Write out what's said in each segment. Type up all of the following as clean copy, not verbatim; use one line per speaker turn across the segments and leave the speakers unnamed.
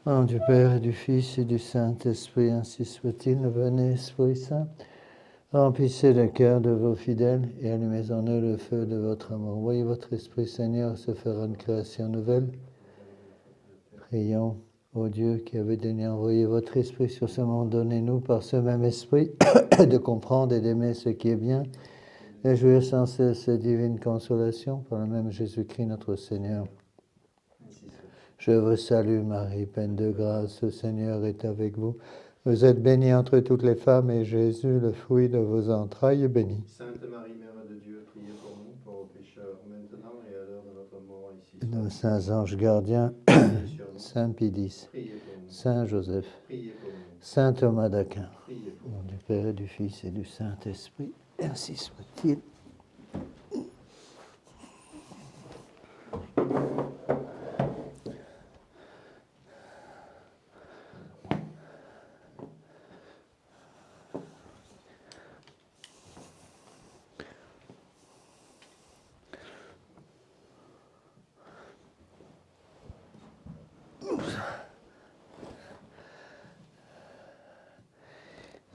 Au nom du Père et du Fils et du Saint-Esprit, ainsi soit-il. Venez, Esprit Saint, remplissez le cœur de vos fidèles et allumez en eux le feu de votre amour. Voyez votre Esprit, Seigneur, se faire une création nouvelle. Prions, ô Dieu, qui avez daigné envoyer votre Esprit sur ce monde, donnez-nous par ce même Esprit de comprendre et d'aimer ce qui est bien et jouir sans cesse cette divine consolation par le même Jésus-Christ notre Seigneur. Je vous salue Marie, pleine de grâce, le Seigneur est avec vous. Vous êtes bénie entre toutes les femmes et Jésus, le fruit de vos entrailles, est béni.
Sainte Marie, Mère de Dieu, priez pour nous, pauvres pécheurs, maintenant et à l'heure de notre mort, ici.
Nos saints anges gardiens, Saint Pie X, Saint Joseph, Saint Thomas d'Aquin, au nom du Père et du Fils et du Saint-Esprit, ainsi soit-il.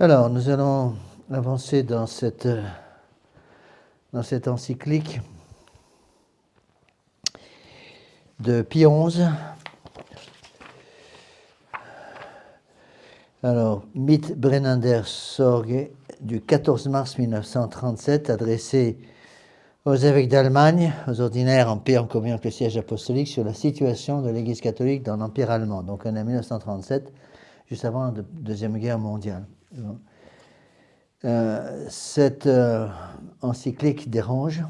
Alors, nous allons avancer dans cette encyclique de Pie XI. Alors, Mitbrennender Sorge du 14 mars 1937, adressé aux évêques d'Allemagne, aux ordinaires en paix en communion avec le siège apostolique sur la situation de l'Église catholique dans l'Empire allemand. Donc, on est en 1937, juste avant la Deuxième Guerre mondiale. Cette encyclique dérange.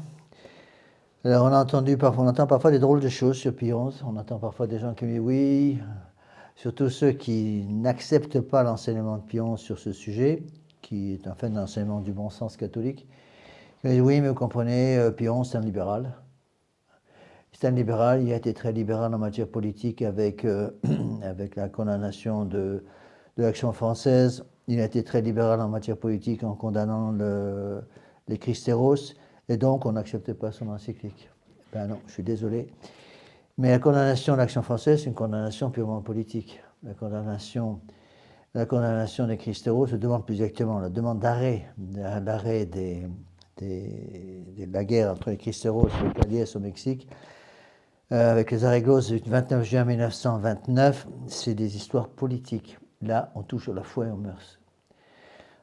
Alors, on entend parfois des drôles de choses sur Pie XI. On entend parfois des gens qui disent oui, surtout ceux qui n'acceptent pas l'enseignement de Pie XI sur ce sujet, qui est en fait l'enseignement du bon sens catholique. Ils disent oui, mais vous comprenez, Pie XI, c'est un libéral. C'est un libéral, il a été très libéral en matière politique avec la condamnation de l'Action française. Il a été très libéral en matière politique en condamnant les Christéros, et donc on n'acceptait pas son encyclique. Ben non, je suis désolé. Mais la condamnation de l'Action française, c'est une condamnation purement politique. La condamnation des Christéros se demande plus exactement, la demande d'arrêt de la guerre entre les Christéros et les Caliès au Mexique, avec les arreglos du 29 juin 1929, c'est des histoires politiques. Là, on touche à la foi et aux mœurs.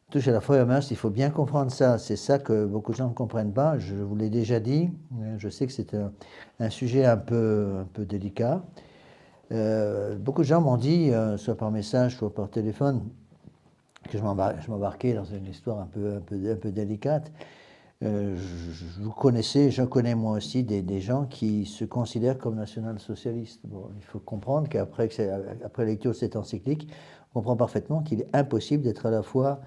On touche à la foi et aux mœurs, il faut bien comprendre ça. C'est ça que beaucoup de gens ne comprennent pas. Je vous l'ai déjà dit. Je sais que c'est un sujet un peu délicat. Beaucoup de gens m'ont dit, soit par message, soit par téléphone, que je m'embarquais dans une histoire un peu délicate. Je connais moi aussi des gens qui se considèrent comme national-socialistes. Bon, il faut comprendre qu'après la lecture de cette encyclique, on comprend parfaitement qu'il est impossible d'être à la fois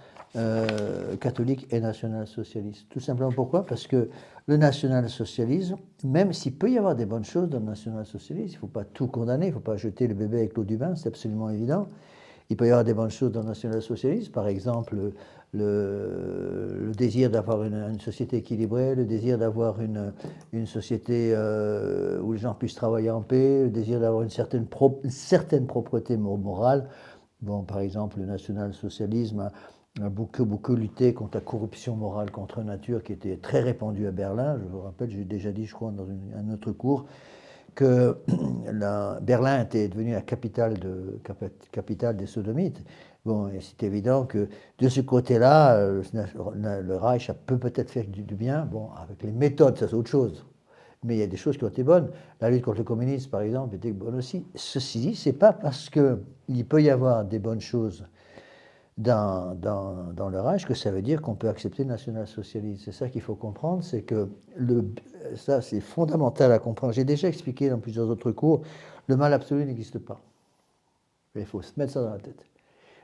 catholique et national-socialiste. Tout simplement pourquoi ? Parce que le national-socialisme, même s'il peut y avoir des bonnes choses dans le national-socialisme, il ne faut pas tout condamner, il ne faut pas jeter le bébé avec l'eau du bain, c'est absolument évident. Il peut y avoir des bonnes choses dans le national-socialisme, par exemple le désir d'avoir une société équilibrée, le désir d'avoir une société où les gens puissent travailler en paix, le désir d'avoir une certaine propreté morale. Bon, par exemple, le national-socialisme a beaucoup lutté contre la corruption morale contre nature qui était très répandue à Berlin. Je vous rappelle, j'ai déjà dit, je crois, dans un autre cours, que Berlin était devenue la capitale des sodomites. Bon, c'est évident que de ce côté-là, le Reich peut peut-être faire du bien. Bon, avec les méthodes, ça c'est autre chose. Mais il y a des choses qui ont été bonnes. La lutte contre le communisme, par exemple, était bonne aussi. Ceci dit, c'est pas parce qu'il peut y avoir des bonnes choses dans le Reich que ça veut dire qu'on peut accepter le national-socialisme. C'est ça qu'il faut comprendre, c'est que ça c'est fondamental à comprendre. J'ai déjà expliqué dans plusieurs autres cours, le mal absolu n'existe pas. Il faut se mettre ça dans la tête.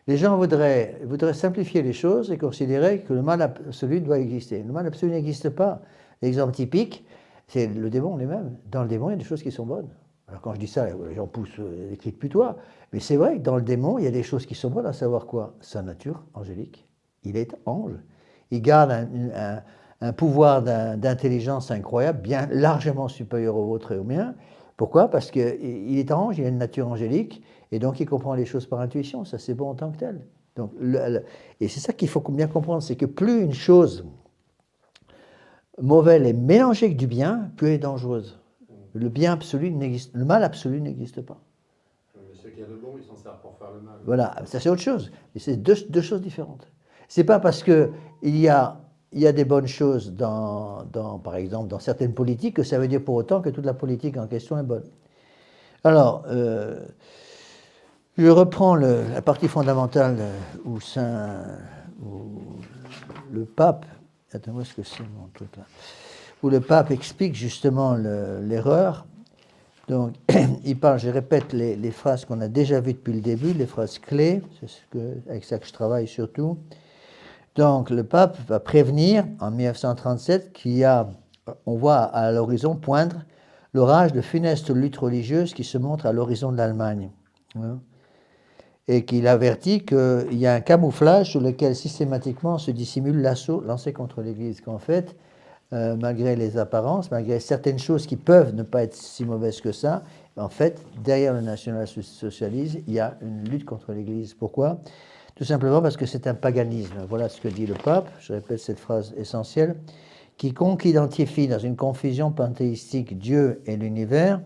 Les gens voudraient simplifier les choses et considérer que le mal absolu doit exister. Le mal absolu n'existe pas. L'exemple typique, c'est le démon lui-même. Dans le démon, il y a des choses qui sont bonnes. Alors quand je dis ça, les gens poussent les cris de putois. Mais c'est vrai que dans le démon, il y a des choses qui sont bonnes, à savoir quoi ? Sa nature angélique. Il est ange. Il garde un pouvoir d'intelligence incroyable, bien largement supérieur au vôtre et au mien. Pourquoi? Parce qu'il est ange, il a une nature angélique, et donc il comprend les choses par intuition, ça c'est bon en tant que tel. Donc, et c'est ça qu'il faut bien comprendre, c'est que plus une chose mauvaise est mélangée avec du bien, plus elle est dangereuse. Le bien absolu n'existe, le mal absolu n'existe pas.
Mais ce qu'il y a de bon, il s'en sert pour faire le mal.
Voilà, ça c'est autre chose. Et c'est deux choses différentes. C'est pas parce que il y a des bonnes choses par exemple, dans certaines politiques que ça veut dire pour autant que toute la politique en question est bonne. Alors, je reprends la partie fondamentale où le pape, attends, où est-ce que c'est mon truc là, où le pape explique justement l'erreur. Donc, il parle, je répète les phrases qu'on a déjà vues depuis le début, les phrases clés, c'est avec ça que je travaille surtout. Donc, le pape va prévenir en 1937 on voit à l'horizon poindre l'orage de funestes luttes religieuses qui se montrent à l'horizon de l'Allemagne. Et qu'il avertit qu'il y a un camouflage sur lequel systématiquement se dissimule l'assaut lancé contre l'Église. Qu'en fait, malgré les apparences, malgré certaines choses qui peuvent ne pas être si mauvaises que ça, en fait, derrière le national-socialisme, il y a une lutte contre l'Église. Pourquoi? Tout simplement parce que c'est un paganisme. Voilà ce que dit le pape, je répète cette phrase essentielle. Quiconque identifie dans une confusion panthéistique Dieu et l'univers,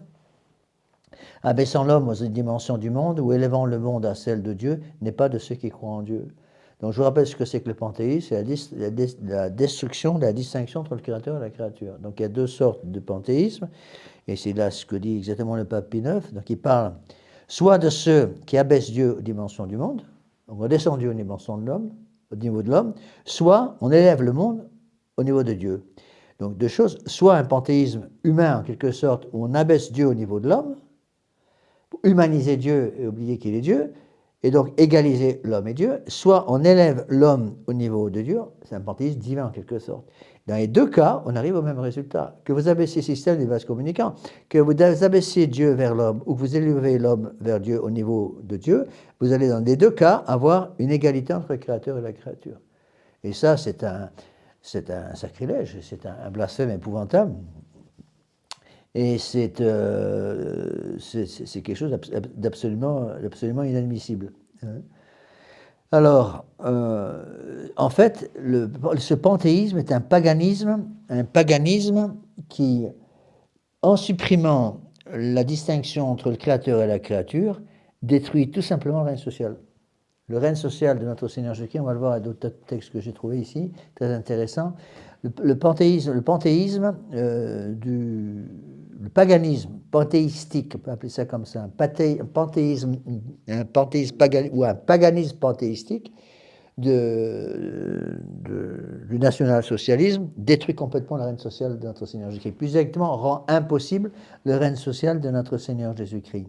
abaissant l'homme aux dimensions du monde ou élevant le monde à celle de Dieu, n'est pas de ceux qui croient en Dieu. Donc je vous rappelle ce que c'est que le panthéisme, c'est la destruction de la distinction entre le créateur et la créature. Donc il y a deux sortes de panthéisme, et c'est là ce que dit exactement le pape Pie IX. Donc il parle soit de ceux qui abaissent Dieu aux dimensions du monde, donc on descend Dieu aux dimensions de l'homme, au niveau de l'homme, soit on élève le monde au niveau de Dieu. Donc deux choses, soit un panthéisme humain en quelque sorte, où on abaisse Dieu au niveau de l'homme, pour humaniser Dieu et oublier qu'il est Dieu, et donc égaliser l'homme et Dieu, soit on élève l'homme au niveau de Dieu, c'est un panthéisme divin en quelque sorte. Dans les deux cas, on arrive au même résultat. Que vous abaissiez le système des vases communicants, que vous abaissiez Dieu vers l'homme ou que vous élevez l'homme vers Dieu au niveau de Dieu, vous allez dans les deux cas avoir une égalité entre le créateur et la créature. Et ça, c'est un sacrilège, c'est un blasphème épouvantable. Et c'est quelque chose d'absolument inadmissible. Alors, en fait, ce panthéisme est un paganisme qui, en supprimant la distinction entre le créateur et la créature, détruit tout simplement le règne social. Le règne social de notre Seigneur Jésus-Christ, on va le voir à d'autres textes que j'ai trouvés ici, très intéressants. Le paganisme panthéistique, on peut appeler ça comme ça, un paganisme panthéistique du national-socialisme détruit complètement le règne social de notre Seigneur Jésus-Christ. Plus exactement, rend impossible le règne social de notre Seigneur Jésus-Christ.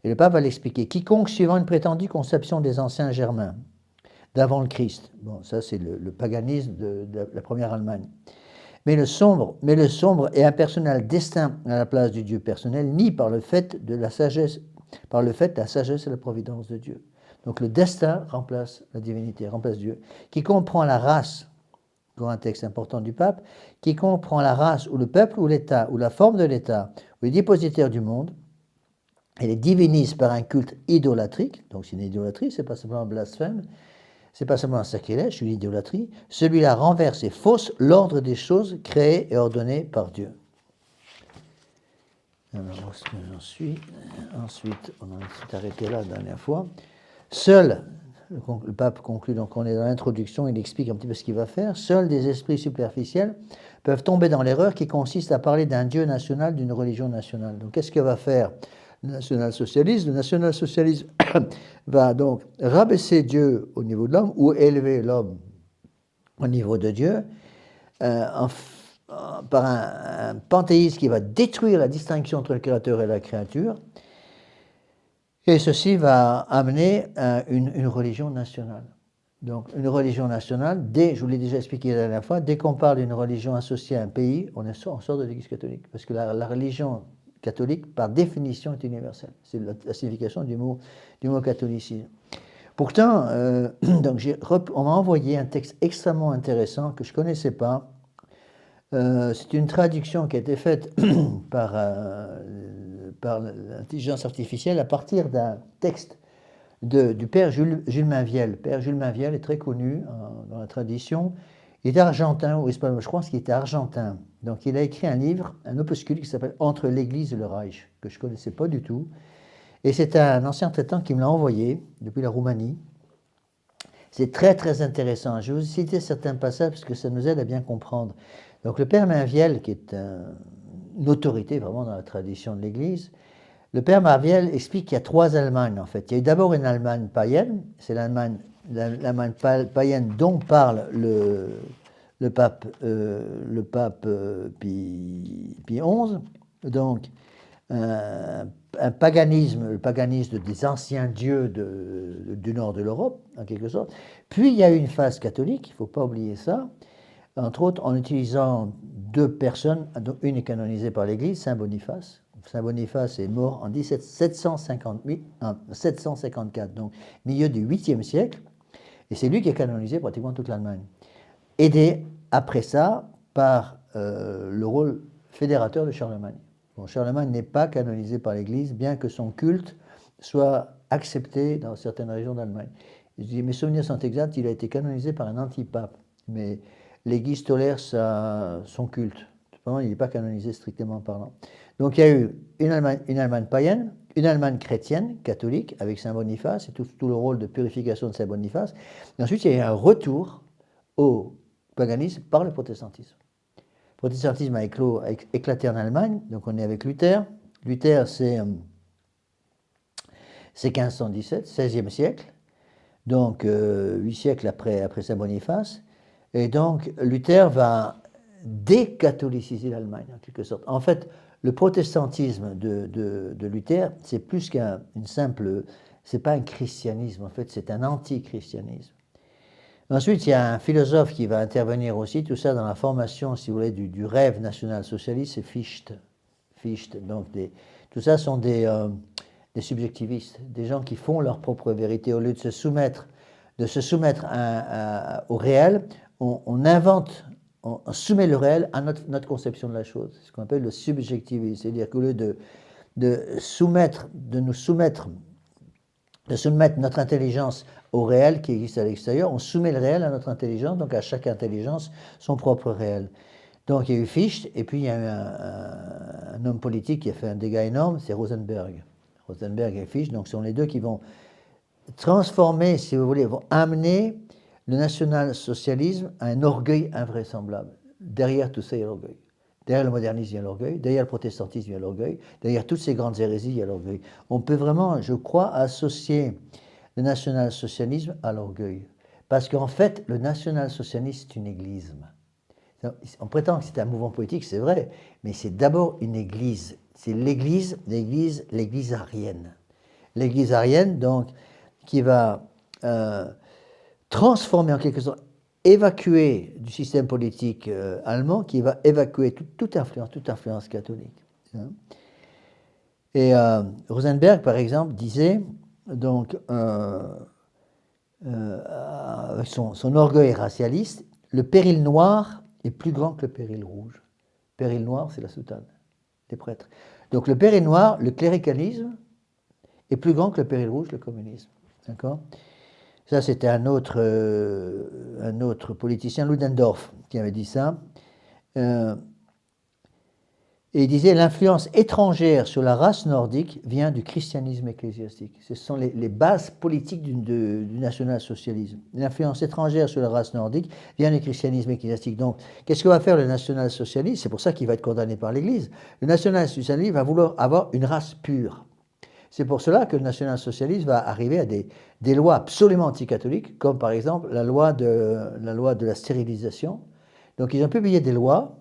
Et le pape va l'expliquer. Quiconque suivant une prétendue conception des anciens germains, d'avant le Christ, bon, ça c'est le paganisme de la première Allemagne, mais le sombre et impersonnel destin à la place du Dieu personnel, ni par le fait de la sagesse, et la providence de Dieu. Donc le destin remplace la divinité, remplace Dieu. Qui comprend la race, pour un texte important du pape, qui comprend la race ou le peuple ou l'État ou la forme de l'État ou les dépositaires du monde, et les divinise par un culte idolatrique, donc c'est une idolâtrie, c'est pas simplement un blasphème, c'est pas seulement un sacrilège, c'est une idolâtrie, celui-là renverse et fausse l'ordre des choses créées et ordonnées par Dieu. Alors, où est-ce que j'en suis? Ensuite, on s'est arrêté là la dernière fois. Seul, le pape conclut, donc on est dans l'introduction, il explique un petit peu ce qu'il va faire, seuls des esprits superficiels peuvent tomber dans l'erreur qui consiste à parler d'un Dieu national, d'une religion nationale. Donc qu'est-ce que va faire le national-socialisme? Le national-socialisme va donc rabaisser Dieu au niveau de l'homme ou élever l'homme au niveau de Dieu par un panthéisme qui va détruire la distinction entre le créateur et la créature. Et ceci va amener une religion nationale. Donc une religion nationale, je vous l'ai déjà expliqué la dernière fois, dès qu'on parle d'une religion associée à un pays, on sort de l'Église catholique. Parce que la religion catholique, par définition, est universelle. C'est la signification du mot catholicisme. Pourtant, donc on m'a envoyé un texte extrêmement intéressant que je ne connaissais pas. C'est une traduction qui a été faite par par l'intelligence artificielle à partir d'un texte du père Jules Mainviel. Père Jules Mainviel est très connu dans la tradition. Il était argentin, ou espagnol, je pense qu'il était argentin. Donc il a écrit un livre, un opuscule qui s'appelle Entre l'Église et le Reich, que je ne connaissais pas du tout. Et c'est un ancien traitant qui me l'a envoyé depuis la Roumanie. C'est très très intéressant. Je vais vous citer certains passages parce que ça nous aide à bien comprendre. Donc le père Mainviel, qui est une autorité vraiment dans la tradition de l'Église, le père Mainviel explique qu'il y a trois Allemagnes en fait. Il y a eu d'abord une Allemagne païenne, c'est l'Allemagne païenne dont parle le pape Pie XI. Donc un paganisme, le paganisme des anciens dieux du nord de l'Europe, en quelque sorte. Puis il y a eu une phase catholique, il ne faut pas oublier ça, entre autres en utilisant deux personnes, dont une est canonisée par l'Église, Saint Boniface. Saint Boniface est mort en 754, donc milieu du 8e siècle, et c'est lui qui a canonisé pratiquement toute l'Allemagne. Aidé après ça par le rôle fédérateur de Charlemagne. Bon, Charlemagne n'est pas canonisé par l'Église, bien que son culte soit accepté dans certaines régions d'Allemagne. Je dis, mes souvenirs sont exacts, il a été canonisé par un antipape, mais l'Église tolère son culte. Cependant, il n'est pas canonisé strictement parlant. Donc il y a eu une Allemagne païenne, une Allemagne chrétienne, catholique, avec Saint Boniface, et tout le rôle de purification de Saint Boniface. Et ensuite, il y a eu un retour au paganisme par le protestantisme. Le protestantisme a éclaté en Allemagne, donc on est avec Luther. Luther, c'est 1517, 16e siècle, donc 8 siècles après Saint Boniface. Et donc Luther va décatholiciser l'Allemagne, en quelque sorte. En fait, le protestantisme de Luther, c'est plus qu'une simple... C'est pas un christianisme, en fait, c'est un antichristianisme. Ensuite, il y a un philosophe qui va intervenir aussi, tout ça dans la formation, si vous voulez, du rêve national-socialiste, c'est Fichte. Fichte. Donc, tout ça sont des subjectivistes, des gens qui font leur propre vérité. Au lieu de se soumettre au réel, on invente, on soumet le réel à notre conception de la chose. C'est ce qu'on appelle le subjectivisme. C'est-à-dire qu'au lieu de nous soumettre notre intelligence au réel qui existe à l'extérieur, on soumet le réel à notre intelligence, donc à chaque intelligence son propre réel. Donc il y a eu Fichte, et puis il y a eu un homme politique qui a fait un dégât énorme, c'est Rosenberg. Rosenberg et Fichte, donc ce sont les deux qui vont transformer, si vous voulez, vont amener le national-socialisme à un orgueil invraisemblable. Derrière tout ça, il y a l'orgueil. Derrière le modernisme, il y a l'orgueil. Derrière le protestantisme, il y a l'orgueil. Derrière toutes ces grandes hérésies, il y a l'orgueil. On peut vraiment, je crois, associer le national-socialisme à l'orgueil. Parce qu'en fait, le national-socialisme, c'est une église. On prétend que c'est un mouvement politique, c'est vrai, mais c'est d'abord une église. C'est l'église arienne. L'église arienne, donc, qui va transformer en quelque sorte, évacuer du système politique allemand, qui va évacuer toute influence catholique. Hein. Et Rosenberg, par exemple, disait, donc, avec son orgueil racialiste, le péril noir est plus grand que le péril rouge. Le péril noir, c'est la soutane des prêtres. Donc le péril noir, le cléricalisme, est plus grand que le péril rouge, le communisme. D'accord ? Ça, c'était un autre politicien, Ludendorff, qui avait dit ça. Et il disait, l'influence étrangère sur la race nordique vient du christianisme ecclésiastique. Ce sont les bases politiques du national-socialisme. L'influence étrangère sur la race nordique vient du christianisme ecclésiastique. Donc, qu'est-ce que va faire le national-socialisme ? C'est pour ça qu'il va être condamné par l'Église. Le national-socialisme va vouloir avoir une race pure. C'est pour cela que le national-socialisme va arriver à des lois absolument anticatholiques, comme par exemple la loi de la stérilisation. Donc, ils ont publié des lois.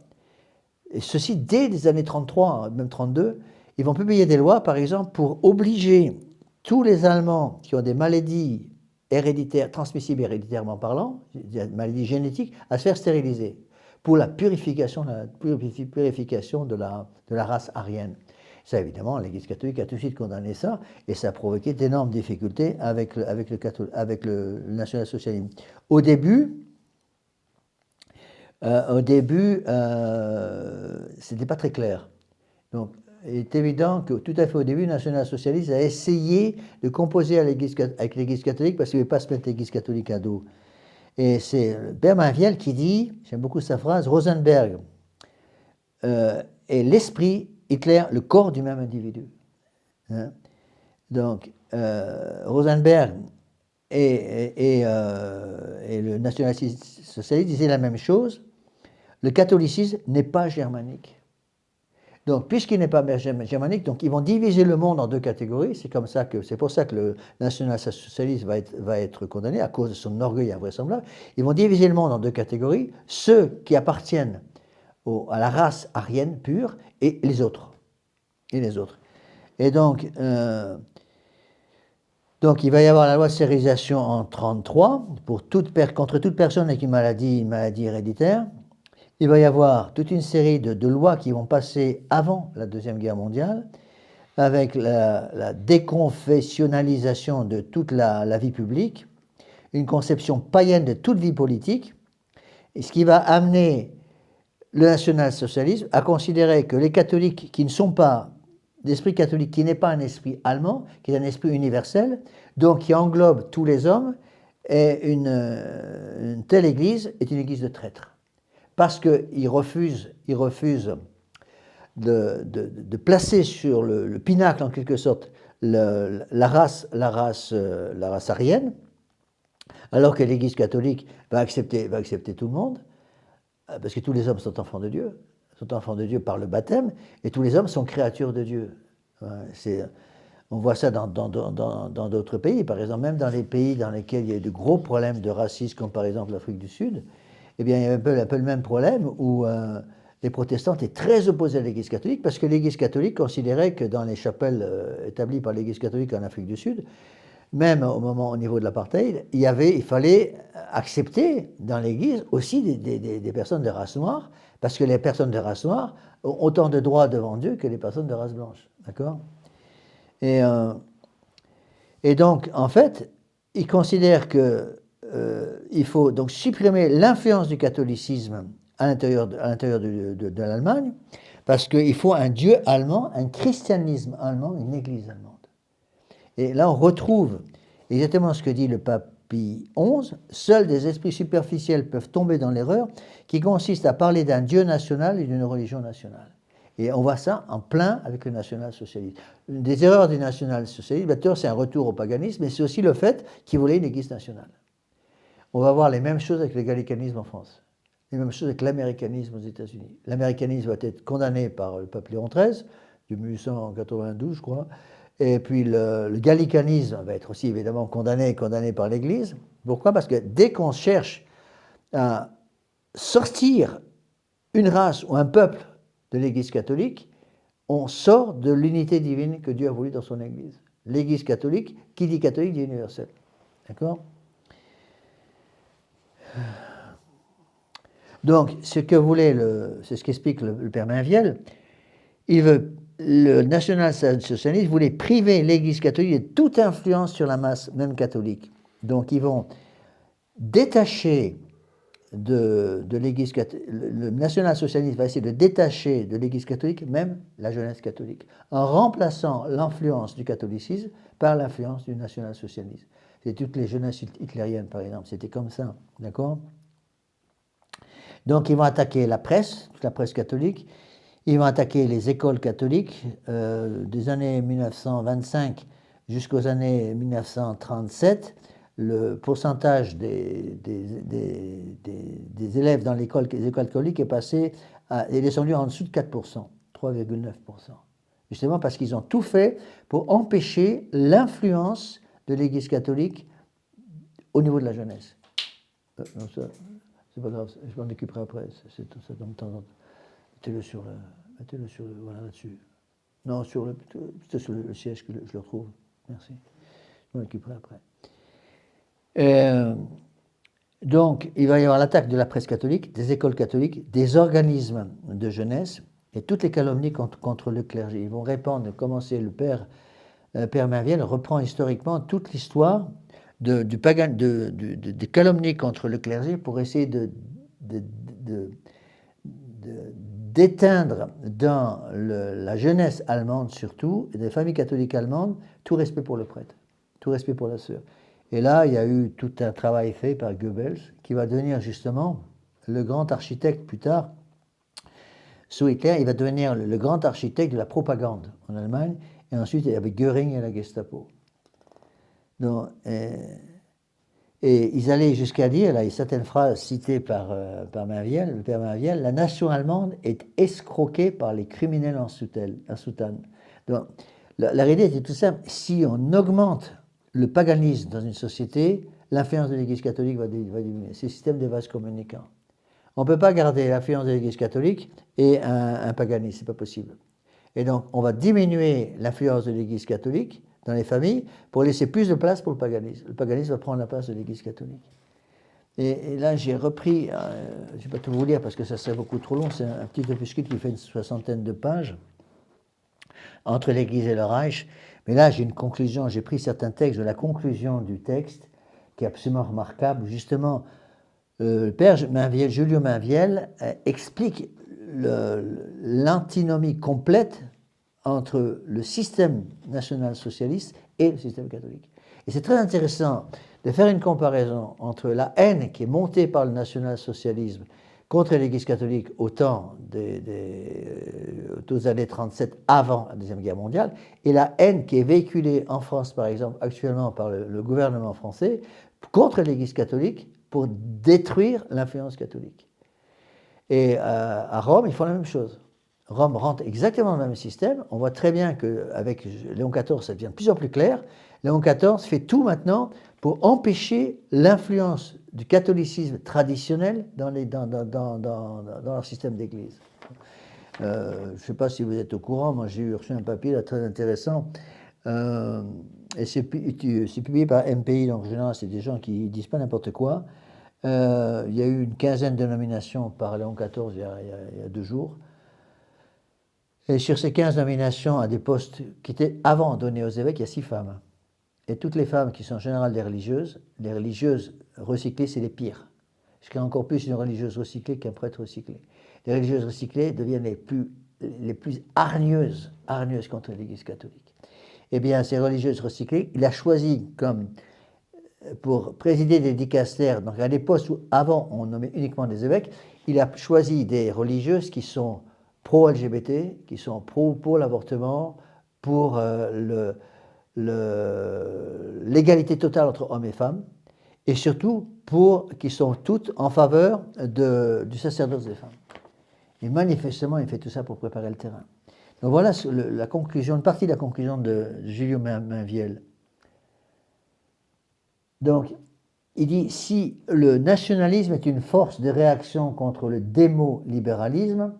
Et ceci dès les années 33, même 32, ils vont publier des lois, par exemple, pour obliger tous les Allemands qui ont des maladies héréditaires, transmissibles héréditairement parlant, des maladies génétiques, à se faire stériliser pour la purification de la race aryenne. Ça, évidemment, l'Église catholique a tout de suite condamné ça, et ça a provoqué d'énormes difficultés avec le national-socialisme. Au début, c'était pas très clair. Donc, il est évident que tout à fait au début, le national-socialiste a essayé de composer avec l'Église catholique parce qu'il ne veut pas se mettre l'Église catholique à dos. Et c'est Bermaviel qui dit, j'aime beaucoup sa phrase, Rosenberg est l'esprit, Hitler le corps du même individu. Hein? Donc, Rosenberg et le national-socialiste disaient la même chose. Le catholicisme n'est pas germanique. Donc, puisqu'il n'est pas germanique, donc ils vont diviser le monde en deux catégories. C'est pour ça que le national-socialiste va être condamné à cause de son orgueil invraisemblable. Ils vont diviser le monde en deux catégories, ceux qui appartiennent à la race aryenne pure et les autres. Et donc, il va y avoir la loi de stérilisation en 1933 contre toute personne avec une maladie héréditaire. Il va y avoir toute une série de lois qui vont passer avant la Deuxième Guerre mondiale, avec la déconfessionnalisation de toute la vie publique, une conception païenne de toute vie politique, et ce qui va amener le national-socialisme à considérer que les catholiques qui ne sont pas l'esprit catholique, qui n'est pas un esprit allemand, qui est un esprit universel, donc qui englobe tous les hommes, et une telle église est une église de traîtres. Parce qu'il refuse de placer sur le pinacle, en quelque sorte, la race aryenne, alors que l'Église catholique va accepter tout le monde, parce que tous les hommes sont enfants de Dieu par le baptême, et tous les hommes sont créatures de Dieu. On voit ça dans d'autres pays, par exemple, même dans les pays dans lesquels il y a eu de gros problèmes de racisme, comme par exemple l'Afrique du Sud. Eh bien, il y a un peu le même problème où les protestants étaient très opposés à l'Église catholique parce que l'Église catholique considérait que dans les chapelles établies par l'Église catholique en Afrique du Sud, même au niveau de l'apartheid, il fallait accepter dans l'Église aussi des personnes de race noire parce que les personnes de race noire ont autant de droits devant Dieu que les personnes de race blanche. D'accord ? Et donc, en fait, ils considèrent que il faut donc supprimer l'influence du catholicisme à l'intérieur de l'Allemagne, parce qu'il faut un Dieu allemand, un christianisme allemand, une église allemande. Et là, on retrouve exactement ce que dit le pape Pie XI, seuls des esprits superficiels peuvent tomber dans l'erreur qui consiste à parler d'un Dieu national et d'une religion nationale. Et on voit ça en plein avec le national-socialisme. Une des erreurs du national-socialisme, d'ailleurs, c'est un retour au paganisme, mais c'est aussi le fait qu'il voulait une église nationale. On va voir les mêmes choses avec le gallicanisme en France, les mêmes choses avec l'américanisme aux États-Unis. L'américanisme va être condamné par le pape Léon XIII, de 1892, je crois, et puis le gallicanisme va être aussi évidemment condamné par l'Église. Pourquoi ? Parce que dès qu'on cherche à sortir une race ou un peuple de l'Église catholique, on sort de l'unité divine que Dieu a voulu dans son Église. L'Église catholique, qui dit catholique, dit universel. D'accord ? Donc, c'est ce qu'explique le père Mainviel. Le national-socialiste voulait priver l'Église catholique de toute influence sur la masse, même catholique. Donc, ils vont détacher de l'Église catholique. Le national-socialiste va essayer de détacher de l'Église catholique même la jeunesse catholique, en remplaçant l'influence du catholicisme par l'influence du national-socialisme. C'est toutes les jeunesses hitlériennes, par exemple. C'était comme ça, d'accord ? Donc, ils vont attaquer la presse, toute la presse catholique. Ils vont attaquer les écoles catholiques des années 1925 jusqu'aux années 1937. Le pourcentage des élèves dans les écoles catholiques est descendu en dessous de 4%, 3,9%. Justement parce qu'ils ont tout fait pour empêcher l'influence de l'Église catholique au niveau de la jeunesse. Non, ça, c'est pas grave, je m'en occuperai après. C'est tout ça dans le temps. Mettez-le sur voilà, là-dessus. Non, plutôt sur le siège que je le retrouve. Merci. Je m'en occuperai après. Donc, il va y avoir l'attaque de la presse catholique, des écoles catholiques, des organismes de jeunesse et toutes les calomnies contre le clergé. Ils vont répandre, commencer le père Mainviel reprend historiquement toute l'histoire des calomnies contre le clergé pour essayer d'éteindre dans la jeunesse allemande surtout, et des familles catholiques allemandes, tout respect pour le prêtre, tout respect pour la sœur. Et là, il y a eu tout un travail fait par Goebbels, qui va devenir justement le grand architecte plus tard. Sous Hitler, il va devenir le grand architecte de la propagande en Allemagne, et ensuite avec Göring et la Gestapo. Donc, et ils allaient jusqu'à dire, là, il y a certaines phrases citées par Mainviel, le père Mainviel, la nation allemande est escroquée par les criminels en soutane. Donc, la réalité était tout simple. Si on augmente le paganisme dans une société, l'influence de l'Église catholique va diminuer. C'est le système des vases communicants. On ne peut pas garder l'influence de l'Église catholique et un paganisme, ce n'est pas possible. Et donc, on va diminuer l'influence de l'Église catholique dans les familles pour laisser plus de place pour le paganisme. Le paganisme va prendre la place de l'Église catholique. Et là, j'ai repris, je ne vais pas tout vous lire parce que ça serait beaucoup trop long, c'est un petit opuscule qui fait une 60aine de pages, entre l'Église et le Reich. Mais là, j'ai une conclusion, j'ai pris certains textes de la conclusion du texte, qui est absolument remarquable. Justement, le père Mainviel, Julio Mainviel, explique l'antinomie complète entre le système national-socialiste et le système catholique. Et c'est très intéressant de faire une comparaison entre la haine qui est montée par le national-socialisme contre l'Église catholique au temps aux années 37, avant la Deuxième Guerre mondiale, et la haine qui est véhiculée en France, par exemple, actuellement par le gouvernement français, contre l'Église catholique pour détruire l'influence catholique. Et à Rome, ils font la même chose. Rome rentre exactement dans le même système. On voit très bien qu'avec Léon XIV, ça devient de plus en plus clair. Léon XIV fait tout maintenant pour empêcher l'influence du catholicisme traditionnel dans leur système d'église. Je ne sais pas si vous êtes au courant, moi j'ai reçu un papier là, très intéressant. Et c'est publié par MPI, donc en général, c'est des gens qui ne disent pas n'importe quoi. Il y a eu une quinzaine de nominations par Léon XIV il y a 2 jours. Et sur ces 15 nominations à des postes qui étaient avant donnés aux évêques, il y a 6 femmes. Et toutes les femmes qui sont en général des religieuses, les religieuses recyclées, c'est les pires. Parce qu'il y a encore plus une religieuse recyclée qu'un prêtre recyclé. Les religieuses recyclées deviennent les plus hargneuses contre l'Église catholique. Eh bien, ces religieuses recyclées, il a choisi comme pour présider des dicastères, donc à des postes où avant on nommait uniquement des évêques, il a choisi des religieuses qui sont pro-LGBT, qui sont pour l'avortement, pour l'égalité totale entre hommes et femmes, et surtout qui sont toutes en faveur du sacerdoce des femmes. Et manifestement, il fait tout ça pour préparer le terrain. Donc voilà la conclusion, une partie de la conclusion de Julio Mainviel. Donc, il dit, si le nationalisme est une force de réaction contre le démolibéralisme,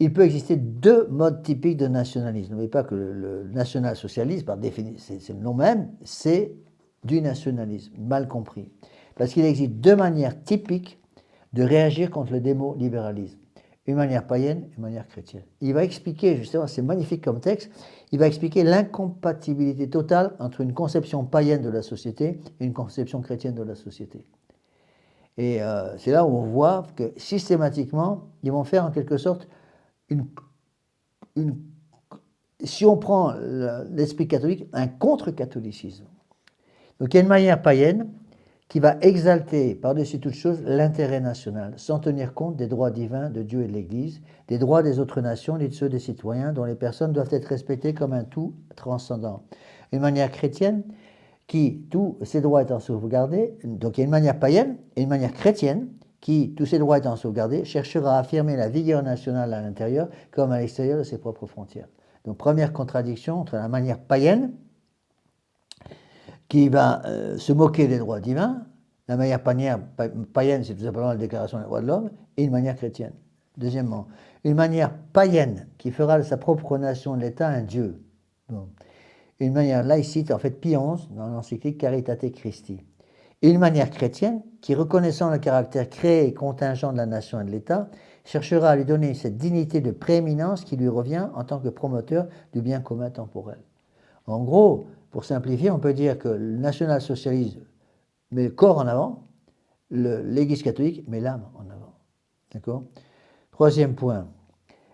il peut exister 2 modes typiques de nationalisme. N'oubliez pas que le national-socialisme, par définition, c'est le nom même, c'est du nationalisme, mal compris. Parce qu'il existe 2 manières typiques de réagir contre le démolibéralisme. Une manière païenne et une manière chrétienne. Il va expliquer, justement, c'est magnifique comme texte, il va expliquer l'incompatibilité totale entre une conception païenne de la société et une conception chrétienne de la société. Et c'est là où on voit que systématiquement, ils vont faire en quelque sorte si on prend l'esprit catholique, un contre-catholicisme. Donc il y a une manière païenne qui va exalter par-dessus toute chose l'intérêt national, sans tenir compte des droits divins de Dieu et de l'Église, des droits des autres nations et de ceux des citoyens, dont les personnes doivent être respectées comme un tout transcendant. Une manière chrétienne qui, tous ses droits étant sauvegardés, donc il y a une manière païenne et une manière chrétienne qui, tous ses droits étant sauvegardés, cherchera à affirmer la vigueur nationale à l'intérieur comme à l'extérieur de ses propres frontières. Donc première contradiction entre la manière païenne, qui va se moquer des droits divins, la manière païenne, c'est tout simplement la déclaration des droits de l'homme, et une manière chrétienne. Deuxièmement, une manière païenne qui fera de sa propre nation de l'État un Dieu. Bon. Une manière laïcite, en fait, Pie XI, dans l'encyclique Caritate Christi. Et une manière chrétienne qui, reconnaissant le caractère créé et contingent de la nation et de l'État, cherchera à lui donner cette dignité de prééminence qui lui revient en tant que promoteur du bien commun temporel. En gros, pour simplifier, on peut dire que le national-socialisme met le corps en avant, l'Église catholique met l'âme en avant. D'accord ? 3e point.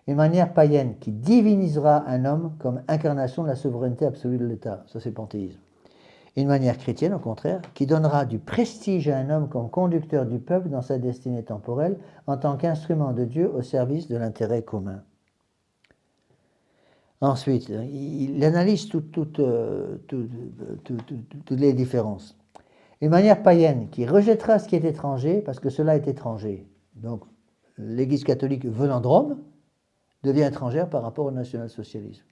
Une manière païenne qui divinisera un homme comme incarnation de la souveraineté absolue de l'État. Ça, c'est le panthéisme. Une manière chrétienne, au contraire, qui donnera du prestige à un homme comme conducteur du peuple dans sa destinée temporelle en tant qu'instrument de Dieu au service de l'intérêt commun. Ensuite, il analyse toutes les différences. Une manière païenne qui rejettera ce qui est étranger parce que cela est étranger. Donc, l'Église catholique venant de Rome devient étrangère par rapport au national-socialisme.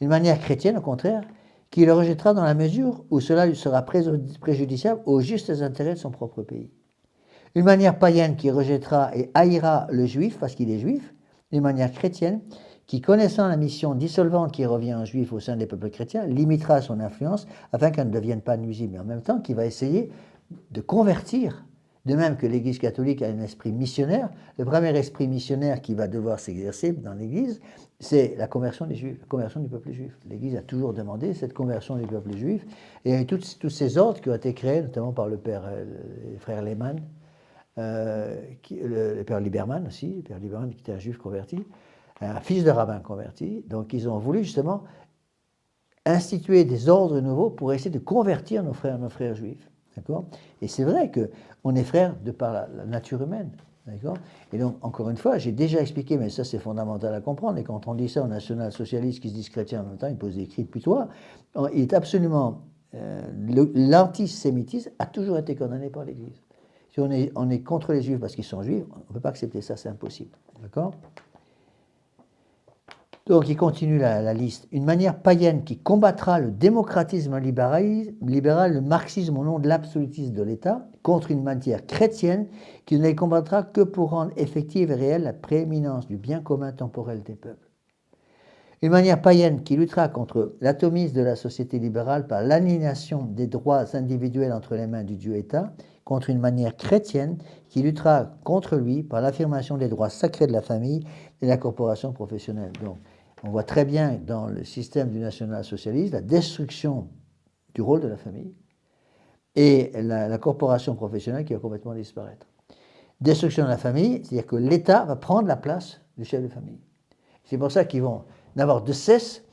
Une manière chrétienne, au contraire, qui le rejettera dans la mesure où cela lui sera préjudiciable aux justes intérêts de son propre pays. Une manière païenne qui rejettera et haïra le juif parce qu'il est juif. Une manière chrétienne qui, connaissant la mission dissolvante qui revient aux juifs au sein des peuples chrétiens, limitera son influence afin qu'elle ne devienne pas nuisible, mais en même temps qui va essayer de convertir. De même que l'Église catholique a un esprit missionnaire, le premier esprit missionnaire qui va devoir s'exercer dans l'Église, c'est la conversion des Juifs, la conversion du peuple juif. L'Église a toujours demandé cette conversion du peuple juif, et il y a eu tous ces ordres qui ont été créés, notamment par le frère Lehmann, le père Lieberman aussi, le père Lieberman qui était un juif converti, un fils de rabbin converti. Donc ils ont voulu justement instituer des ordres nouveaux pour essayer de convertir nos frères juifs. D'accord ? Et c'est vrai qu'on est frères de par la nature humaine. D'accord ? Et donc, encore une fois, j'ai déjà expliqué, mais ça c'est fondamental à comprendre, et quand on dit ça aux national-socialistes qui se disent chrétiens en même temps, ils posent des cris de putois, il est absolument... l'antisémitisme a toujours été condamné par l'Église. Si on est contre les juifs parce qu'ils sont juifs, on ne peut pas accepter ça, c'est impossible. D'accord ? Donc, il continue la liste. Une manière païenne qui combattra le démocratisme libéral, le marxisme au nom de l'absolutisme de l'État, contre une manière chrétienne qui ne les combattra que pour rendre effective et réelle la prééminence du bien commun temporel des peuples. Une manière païenne qui luttera contre l'atomisme de la société libérale par l'aliénation des droits individuels entre les mains du Dieu-État, contre une manière chrétienne qui luttera contre lui par l'affirmation des droits sacrés de la famille et de la corporation professionnelle. Donc, on voit très bien dans le système du national-socialisme la destruction du rôle de la famille et la corporation professionnelle qui va complètement disparaître. Destruction de la famille, c'est-à-dire que l'État va prendre la place du chef de famille. C'est pour ça qu'ils vont n'avoir de cesse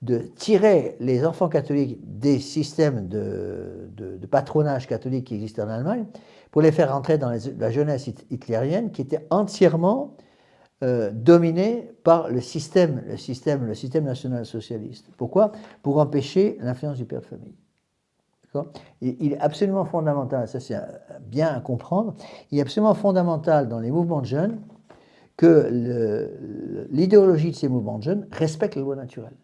de tirer les enfants catholiques des systèmes de patronage catholique qui existaient en Allemagne pour les faire entrer dans la jeunesse hitlérienne qui était entièrement dominé par le système national-socialiste. Pourquoi ? Pour empêcher l'influence du père de famille. Il est absolument fondamental, ça c'est bien à comprendre, il est absolument fondamental dans les mouvements de jeunes que l'idéologie de ces mouvements de jeunes respecte les lois naturelles,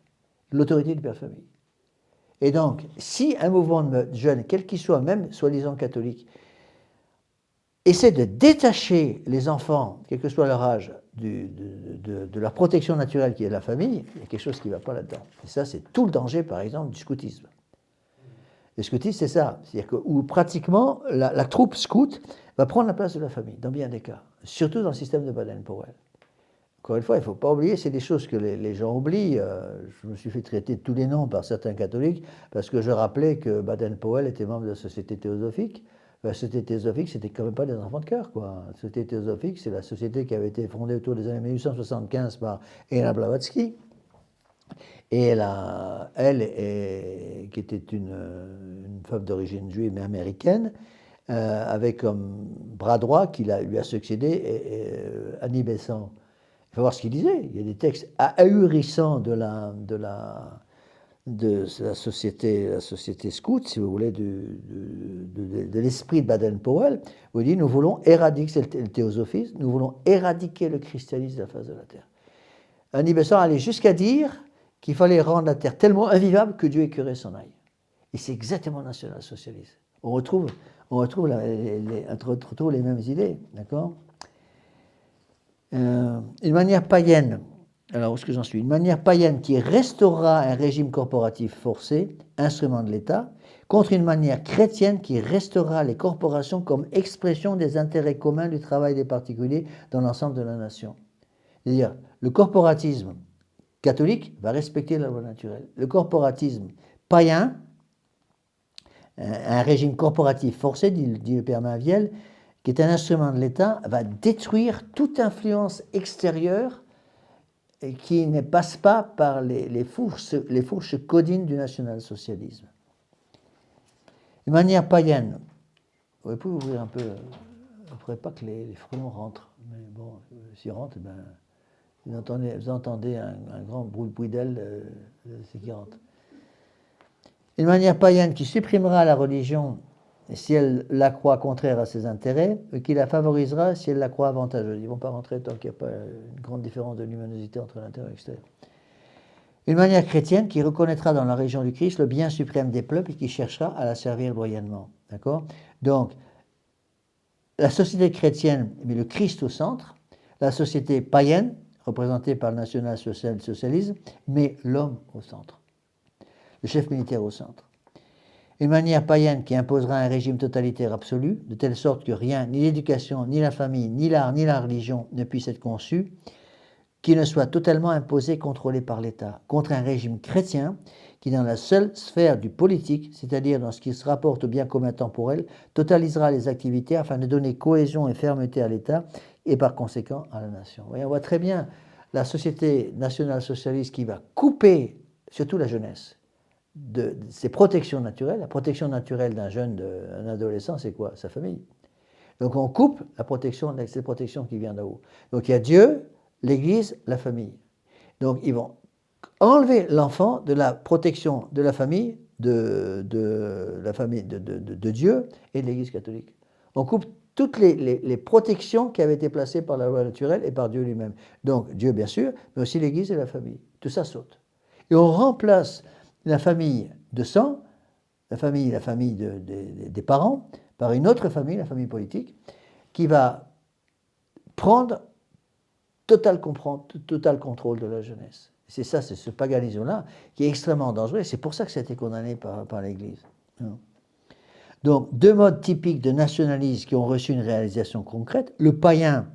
l'autorité du père de famille. Et donc, si un mouvement de jeunes, quel qu'il soit, même soi-disant catholique, essaie de détacher les enfants, quel que soit leur âge, de leur protection naturelle qui est la famille, il y a quelque chose qui ne va pas là-dedans. Et ça, c'est tout le danger, par exemple, du scoutisme. Le scoutisme, c'est ça. C'est-à-dire que où pratiquement, la troupe scout va prendre la place de la famille, dans bien des cas. Surtout dans le système de Baden-Powell. Encore une fois, il ne faut pas oublier, c'est des choses que les gens oublient. Je me suis fait traiter de tous les noms par certains catholiques, parce que je rappelais que Baden-Powell était membre de la Société théosophique. La Société théosophique, c'était quand même pas des enfants de cœur, quoi. La Société théosophique, c'est la société qui avait été fondée autour des années 1875 par Helena Blavatsky. Et elle, qui était une femme d'origine juive mais américaine, avec comme bras droit qui lui a succédé Annie Besant. Il faut voir ce qu'il disait. Il y a des textes ahurissants de la société scout, si vous voulez, de l'esprit de Baden-Powell, où il dit, nous voulons éradiquer, c'est le théosophisme, nous voulons éradiquer le christianisme de la face de la terre. Annie Besant allait jusqu'à dire qu'il fallait rendre la terre tellement invivable que Dieu écœurait s'en aille. Et c'est exactement le national-socialisme. On retrouve les mêmes idées, d'accord ? Une manière païenne, alors où est-ce que j'en suis ? Une manière païenne qui restaurera un régime corporatif forcé, instrument de l'État, contre une manière chrétienne qui restaurera les corporations comme expression des intérêts communs du travail des particuliers dans l'ensemble de la nation. C'est-à-dire, le corporatisme catholique va respecter la loi naturelle. Le corporatisme païen, un régime corporatif forcé, dit le père Mainviel, qui est un instrument de l'État, va détruire toute influence extérieure et qui ne passe pas par les fourches codines du national-socialisme. De manière païenne, vous pouvez ouvrir un peu, il ne faudrait pas que les frelons rentrent, mais bon, s'ils rentrent, ben, vous entendez un grand bruit d'ailes, c'est qui rentre. Une manière païenne qui supprimera la religion si elle la croit contraire à ses intérêts, et qui la favorisera si elle la croit avantageuse. Ils ne vont pas rentrer tant qu'il n'y a pas une grande différence de luminosité entre l'intérieur et l'extérieur. Une manière chrétienne qui reconnaîtra dans la religion du Christ le bien suprême des peuples et qui cherchera à la servir loyalement. D'accord ? Donc, la société chrétienne met le Christ au centre, la société païenne, représentée par le national-socialisme, met l'homme au centre, le chef militaire au centre. Une manière païenne qui imposera un régime totalitaire absolu, de telle sorte que rien, ni l'éducation, ni la famille, ni l'art, ni la religion ne puisse être conçu, qui ne soit totalement imposé, contrôlé par l'État, contre un régime chrétien qui, dans la seule sphère du politique, c'est-à-dire dans ce qui se rapporte au bien commun temporel, totalisera les activités afin de donner cohésion et fermeté à l'État et par conséquent à la nation. Voyez, on voit très bien la société nationale-socialiste qui va couper, surtout la jeunesse, de ses protections naturelles. La protection naturelle d'un jeune, d'un adolescent, c'est quoi? Sa famille. Donc on coupe la protection, cette protection qui vient d'en haut. Donc il y a Dieu, l'Église, la famille. Donc ils vont enlever l'enfant de la protection de la famille, de Dieu et de l'Église catholique. On coupe toutes les protections qui avaient été placées par la loi naturelle et par Dieu lui-même. Donc Dieu bien sûr, mais aussi l'Église et la famille. Tout ça saute. Et on remplace la famille de sang, la famille des parents, par une autre famille, la famille politique, qui va prendre total contrôle de la jeunesse. C'est ça, c'est ce paganisme-là qui est extrêmement dangereux, et c'est pour ça que ça a été condamné par l'Église. Donc, deux modes typiques de nationalisme qui ont reçu une réalisation concrète, le païen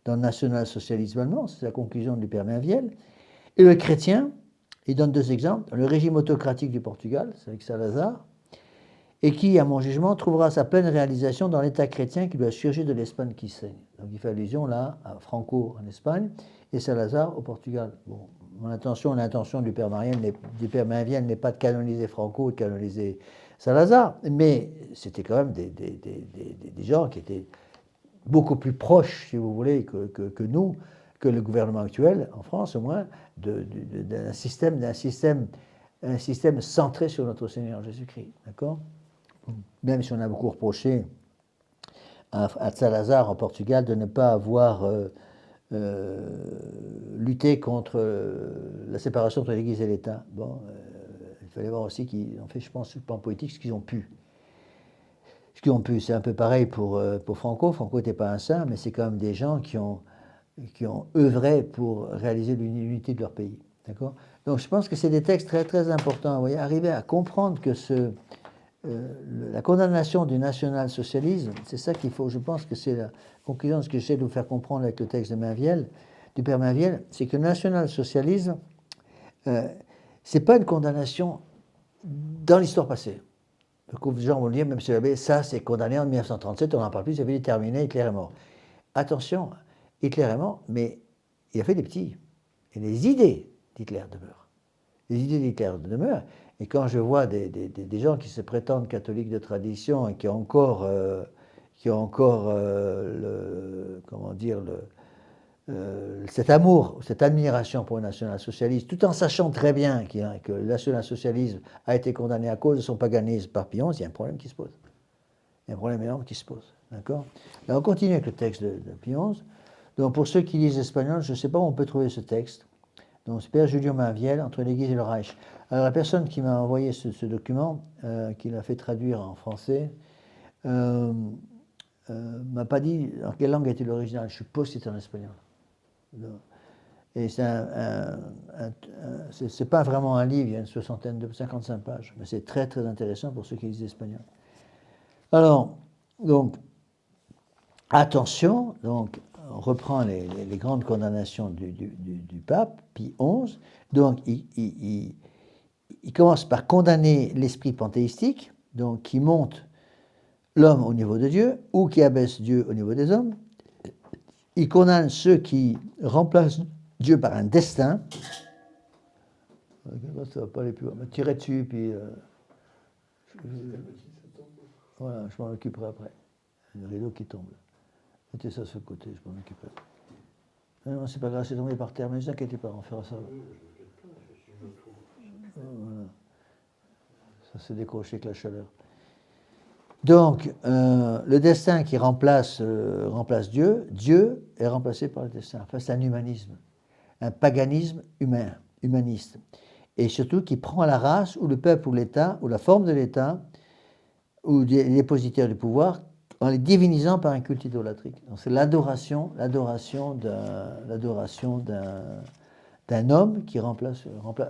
dans le national-socialisme allemand, c'est la conclusion du père Mainviel, et le chrétien. Il donne deux exemples. Le régime autocratique du Portugal, c'est avec Salazar, et qui, à mon jugement, trouvera sa pleine réalisation dans l'État chrétien qui doit surgir de l'Espagne qui saigne. Donc il fait allusion là à Franco en Espagne et Salazar au Portugal. Bon, l'intention du père Mainviel n'est pas de canoniser Franco ou de canoniser Salazar, mais c'était quand même des gens qui étaient beaucoup plus proches, si vous voulez, que nous, que le gouvernement actuel, en France au moins, d'un système centré sur notre Seigneur Jésus-Christ. D'accord ? Même si on a beaucoup reproché à Salazar en Portugal de ne pas avoir lutté contre la séparation entre l'Église et l'État. Bon, il fallait voir aussi qu'ils ont fait, je pense, sur le plan politique, ce qu'ils ont pu. Ce qu'ils ont pu, c'est un peu pareil pour Franco. Franco n'était pas un saint, mais c'est quand même des gens qui ont œuvré pour réaliser l'unité de leur pays. D'accord ? Donc je pense que c'est des textes très, très importants. Vous voyez, arriver à comprendre que la condamnation du national-socialisme, c'est ça qu'il faut, je pense que c'est la conclusion de ce que j'essaie de vous faire comprendre avec le texte de Mainviel, du père Mainviel, c'est que le national-socialisme, c'est pas une condamnation dans l'histoire passée. Beaucoup de gens vont dire, même si ça c'est condamné en 1937, on n'en parle plus, ça avait terminé, Hitler est mort. Attention, Hitler est mort, mais il a fait des petits. Et les idées d'Hitler demeurent. Les idées d'Hitler demeurent. Et quand je vois des gens qui se prétendent catholiques de tradition et qui ont encore, cet amour, cette admiration pour le national-socialisme, tout en sachant très bien que le national-socialisme a été condamné à cause de son paganisme par Pie XI, il y a un problème qui se pose. Il y a un problème énorme qui se pose. D'accord ? Là, on continue avec le texte de Pie XI. Donc, pour ceux qui lisent l'espagnol, je ne sais pas où on peut trouver ce texte. Donc, c'est Père Julio Mainviel, Entre l'Église et le Reich. Alors, la personne qui m'a envoyé ce document, qui l'a fait traduire en français, m'a pas dit en quelle langue était l'original. Je suppose que c'était en espagnol. Et c'est pas vraiment un livre, il y a une 55 pages, mais c'est très très intéressant pour ceux qui lisent l'espagnol. Alors, donc, attention, donc, on reprend les grandes condamnations du pape, Pie XI. Donc, il commence par condamner l'esprit panthéistique, donc qui monte l'homme au niveau de Dieu, ou qui abaisse Dieu au niveau des hommes. Il condamne ceux qui remplacent Dieu par un destin. Ça ne va pas aller plus loin. Je me tirer dessus, puis voilà, je m'en occuperai après. Le rideau qui tombe. Mettez ça sur le côté, je m'en occuperai. Non, c'est pas grave, c'est tombé par terre, mais ne vous inquiétez pas, on fera ça. Voilà. Ça s'est décroché avec la chaleur. Donc, le destin qui remplace Dieu, Dieu est remplacé par le destin. Enfin, c'est un humanisme, un paganisme humain, humaniste. Et surtout qui prend la race ou le peuple ou l'État, ou la forme de l'État, ou les dépositaires du pouvoir, en les divinisant par un culte idolâtrique. Donc, c'est l'adoration d'un homme qui remplace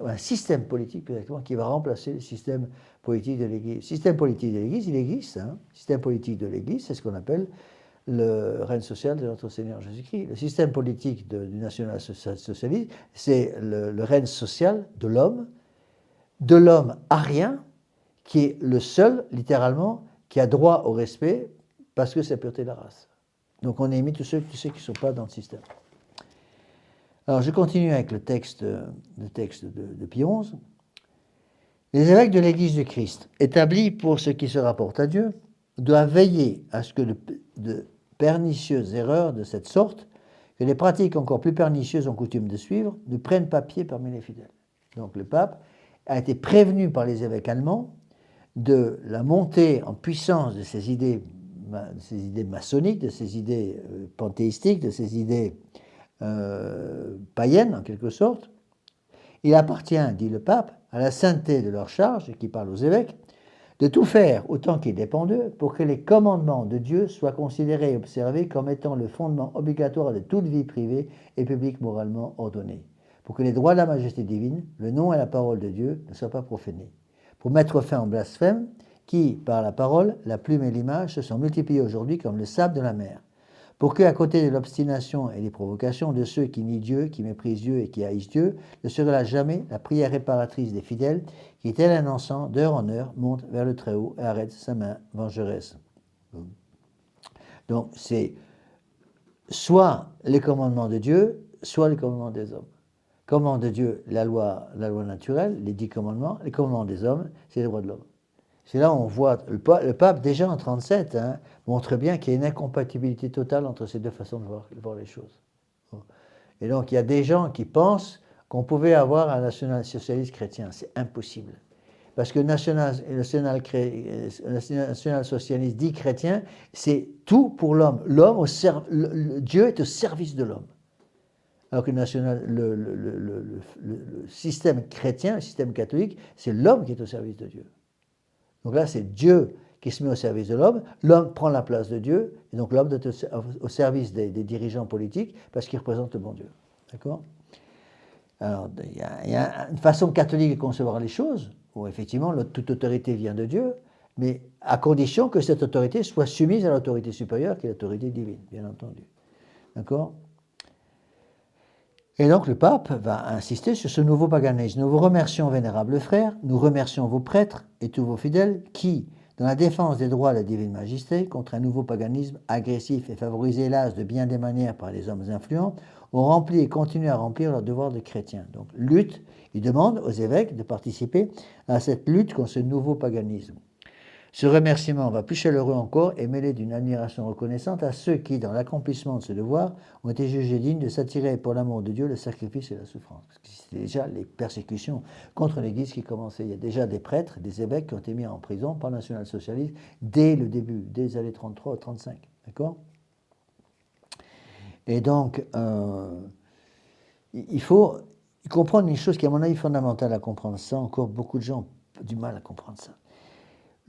un système politique exactement, qui va remplacer le système politique de l'Église. Le système politique de l'Église, il existe. Le système politique de l'Église, c'est ce qu'on appelle le règne social de notre Seigneur Jésus-Christ. Le système politique du national-socialisme, c'est le règne social de l'homme arien, qui est le seul, littéralement, qui a droit au respect parce que c'est la pureté de la race. Donc on émet tous ceux qui ne sont pas dans le système. Alors je continue avec le texte de Pie XI. Les évêques de l'Église du Christ, établis pour ce qui se rapporte à Dieu, doivent veiller à ce que de pernicieuses erreurs de cette sorte, que les pratiques encore plus pernicieuses ont coutume de suivre, ne prennent pas pied parmi les fidèles. Donc le pape a été prévenu par les évêques allemands de la montée en puissance de ces idées maçonniques, de ces idées panthéistiques, de ces idées païennes en quelque sorte. Il appartient, dit le pape, à la sainteté de leur charge, et qui parle aux évêques, de tout faire autant qu'il dépend d'eux pour que les commandements de Dieu soient considérés et observés comme étant le fondement obligatoire de toute vie privée et publique moralement ordonnée, pour que les droits de la majesté divine, le nom et la parole de Dieu ne soient pas profanés, pour mettre fin au blasphème qui, par la parole, la plume et l'image se sont multipliés aujourd'hui comme le sable de la mer, pour que, à côté de l'obstination et des provocations de ceux qui nient Dieu, qui méprisent Dieu et qui haïssent Dieu, ne se relâche jamais la prière réparatrice des fidèles, qui, tel un encens, d'heure en heure, monte vers le Très-Haut et arrête sa main vengeresse. Donc, c'est soit les commandements de Dieu, soit les commandements des hommes. Commandements de Dieu, la loi naturelle, les 10 commandements. Les commandements des hommes, c'est les droits de l'homme. C'est là où on voit, le pape, déjà en 1937, montre bien qu'il y a une incompatibilité totale entre ces deux façons de voir les choses. Et donc, il y a des gens qui pensent qu'on pouvait avoir un national-socialiste chrétien. C'est impossible. Parce que le national-socialiste dit chrétien, c'est tout pour l'homme. Dieu est au service de l'homme. Alors que le système chrétien, le système catholique, c'est l'homme qui est au service de Dieu. Donc là, c'est Dieu qui se met au service de l'homme prend la place de Dieu, et donc l'homme doit être au service des dirigeants politiques parce qu'il représente le bon Dieu. D'accord ? Alors, il y a une façon catholique de concevoir les choses, où effectivement, toute autorité vient de Dieu, mais à condition que cette autorité soit soumise à l'autorité supérieure, qui est l'autorité divine, bien entendu. D'accord ? Et donc le pape va insister sur ce nouveau paganisme. Nous vous remercions, vénérables frères, nous remercions vos prêtres et tous vos fidèles qui, dans la défense des droits de la divine majesté, contre un nouveau paganisme agressif et favorisé hélas de bien des manières par les hommes influents, ont rempli et continuent à remplir leur devoir de chrétiens. Donc lutte, il demande aux évêques de participer à cette lutte contre ce nouveau paganisme. Ce remerciement va plus chaleureux encore et mêlé d'une admiration reconnaissante à ceux qui, dans l'accomplissement de ce devoir, ont été jugés dignes de s'attirer pour l'amour de Dieu le sacrifice et la souffrance. Parce que c'était déjà les persécutions contre l'Église qui commençaient. Il y a déjà des prêtres, des évêques qui ont été mis en prison par le national-socialisme dès le début, dès les années 33 ou 35. D'accord ? Et donc, il faut comprendre une chose qui, à mon avis, est fondamentale à comprendre ça. Encore beaucoup de gens ont du mal à comprendre ça.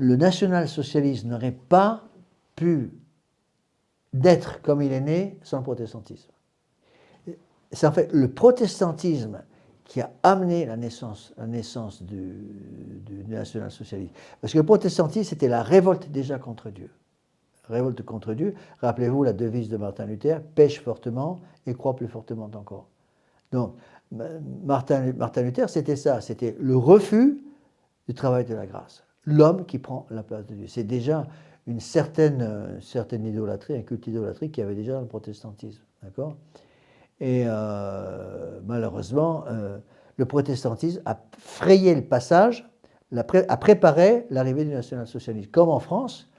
Le national-socialisme n'aurait pas pu d'être comme il est né sans le protestantisme. C'est en fait le protestantisme qui a amené la naissance du national-socialisme. Parce que le protestantisme, c'était la révolte déjà contre Dieu. Révolte contre Dieu. Rappelez-vous la devise de Martin Luther, pêche fortement et croit plus fortement encore. Donc, Martin Luther, c'était ça, c'était le refus du travail de la grâce. L'homme qui prend la place de Dieu. C'est déjà une certaine idolâtrie, un culte idolâtrique qu'il y avait déjà dans le protestantisme. D'accord ? Et malheureusement, le protestantisme a frayé le passage, a préparé l'arrivée du national-socialisme. Comme en France,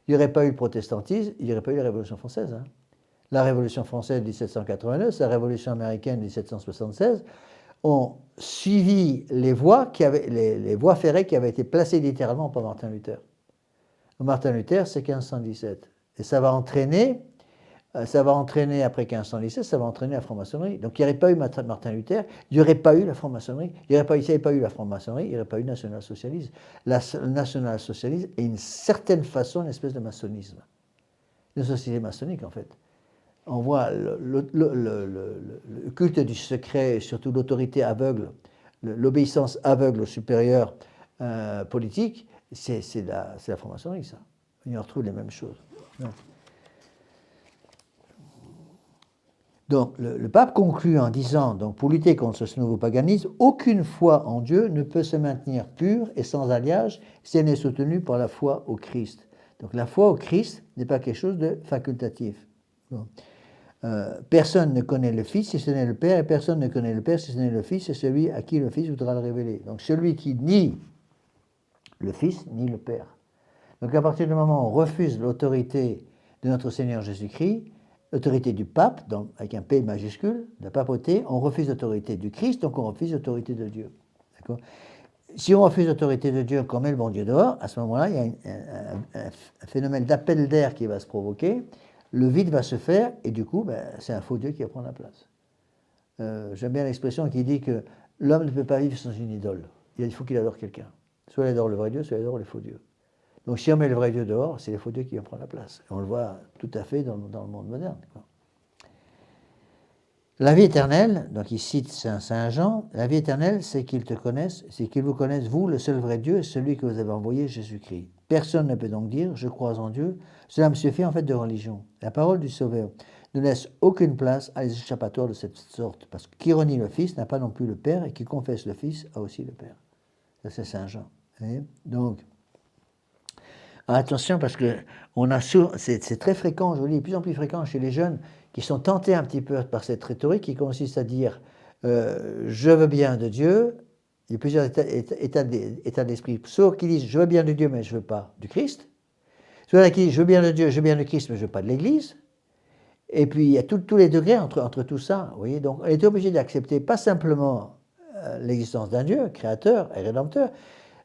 il n'y aurait pas eu le protestantisme, il n'y aurait pas eu la Révolution française. Hein. La Révolution française de 1789, la Révolution américaine de 1776 ont suivi les voies ferrées qui avaient été placées littéralement par Martin Luther. Martin Luther, c'est 1517. Et ça va entraîner après 1517, ça va entraîner la franc-maçonnerie. Donc il n'y aurait pas eu Martin Luther, il n'y aurait pas eu la franc-maçonnerie, s'il n'y avait pas eu la franc-maçonnerie, il n'y aurait pas eu le national-socialisme. Le national-socialisme est d'une certaine façon une espèce de maçonnisme. Une société maçonnique, en fait. On voit le culte du secret, surtout l'autorité aveugle, l'obéissance aveugle au supérieur politique, c'est la franc-maçonnerie, ça. On y retrouve les mêmes choses. Donc, le pape conclut en disant, donc, pour lutter contre ce nouveau paganisme, aucune foi en Dieu ne peut se maintenir pure et sans alliage si elle n'est soutenue par la foi au Christ. Donc, la foi au Christ n'est pas quelque chose de facultatif. Bon. Personne ne connaît le Fils si ce n'est le Père, et personne ne connaît le Père si ce n'est le Fils, c'est celui à qui le Fils voudra le révéler. Donc, celui qui nie le Fils nie le Père. Donc, à partir du moment où on refuse l'autorité de notre Seigneur Jésus-Christ, l'autorité du pape, donc avec un P majuscule, de la papauté, on refuse l'autorité du Christ, donc on refuse l'autorité de Dieu. D'accord ? Si on refuse l'autorité de Dieu, qu'on met le bon Dieu dehors, à ce moment-là, il y a un phénomène d'appel d'air qui va se provoquer, le vide va se faire, et du coup, c'est un faux Dieu qui va prendre la place. J'aime bien l'expression qui dit que l'homme ne peut pas vivre sans une idole. Il faut qu'il adore quelqu'un. Soit il adore le vrai Dieu, soit il adore les faux dieux. Donc si on met le vrai Dieu dehors, c'est les faux dieux qui vont prendre la place. Et on le voit tout à fait dans le monde moderne. Quoi. La vie éternelle, donc il cite Saint Jean, la vie éternelle, c'est qu'ils te connaissent, c'est qu'ils vous connaissent, vous, le seul vrai Dieu, celui que vous avez envoyé, Jésus-Christ. Personne ne peut donc dire, je crois en Dieu. Cela me suffit en fait de religion. La parole du Sauveur ne laisse aucune place à des échappatoires de cette sorte, parce que qui renie le Fils n'a pas non plus le Père, et qui confesse le Fils a aussi le Père. Ça, c'est Saint Jean. Donc, attention, parce que c'est très fréquent aujourd'hui, de plus en plus fréquent chez les jeunes qui sont tentés un petit peu par cette rhétorique qui consiste à dire je veux bien de Dieu. Il y a plusieurs états d'esprit. Soit qui disent je veux bien de Dieu, mais je ne veux pas du Christ. Soit qui disent je veux bien de Dieu, je veux bien du Christ, mais je ne veux pas de l'Église. Et puis il y a tous les degrés entre tout ça. Vous voyez, donc on est obligé d'accepter pas simplement l'existence d'un Dieu, créateur et rédempteur,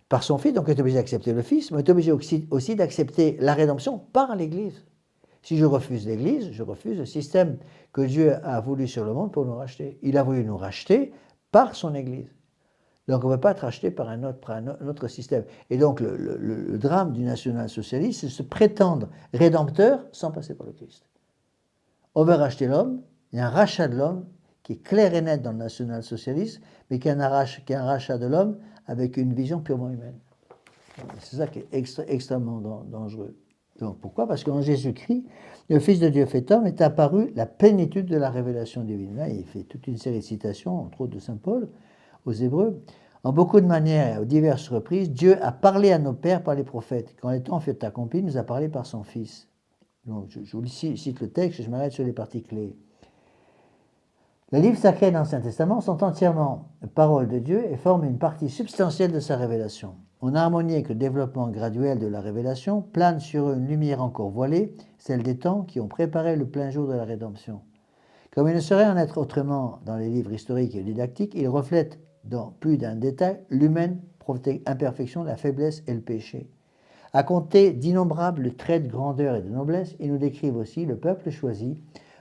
par son Fils, donc on est obligé d'accepter le Fils, mais on est obligé aussi d'accepter la rédemption par l'Église. Si je refuse l'Église, je refuse le système que Dieu a voulu sur le monde pour nous racheter. Il a voulu nous racheter par son Église. Donc on ne peut pas être racheté par un autre système. Et donc le drame du national-socialisme, c'est se prétendre rédempteur sans passer par le Christ. On veut racheter l'homme, il y a un rachat de l'homme qui est clair et net dans le national-socialisme, mais qui est un rachat de l'homme avec une vision purement humaine. C'est ça qui est extrêmement dangereux. Donc pourquoi ? Parce qu'en Jésus-Christ, le Fils de Dieu fait homme, est apparu la plénitude de la révélation divine. Là, il fait toute une série de citations, entre autres de Saint Paul, aux Hébreux. En beaucoup de manières et à diverses reprises, Dieu a parlé à nos pères par les prophètes. Quand les temps furent accomplis, il nous a parlé par son Fils. Donc, je vous cite le texte et je m'arrête sur les parties clés. Les livres sacrés de l'Ancien Testament sont entièrement parole de Dieu et forment une partie substantielle de sa révélation. En harmonie avec le développement graduel de la révélation, plane sur eux une lumière encore voilée, celle des temps qui ont préparé le plein jour de la rédemption. Comme il ne saurait en être autrement dans les livres historiques et didactiques, ils reflètent dans plus d'un détail l'humaine imperfection, la faiblesse et le péché. À compter d'innombrables traits de grandeur et de noblesse, ils nous décrivent aussi le peuple choisi,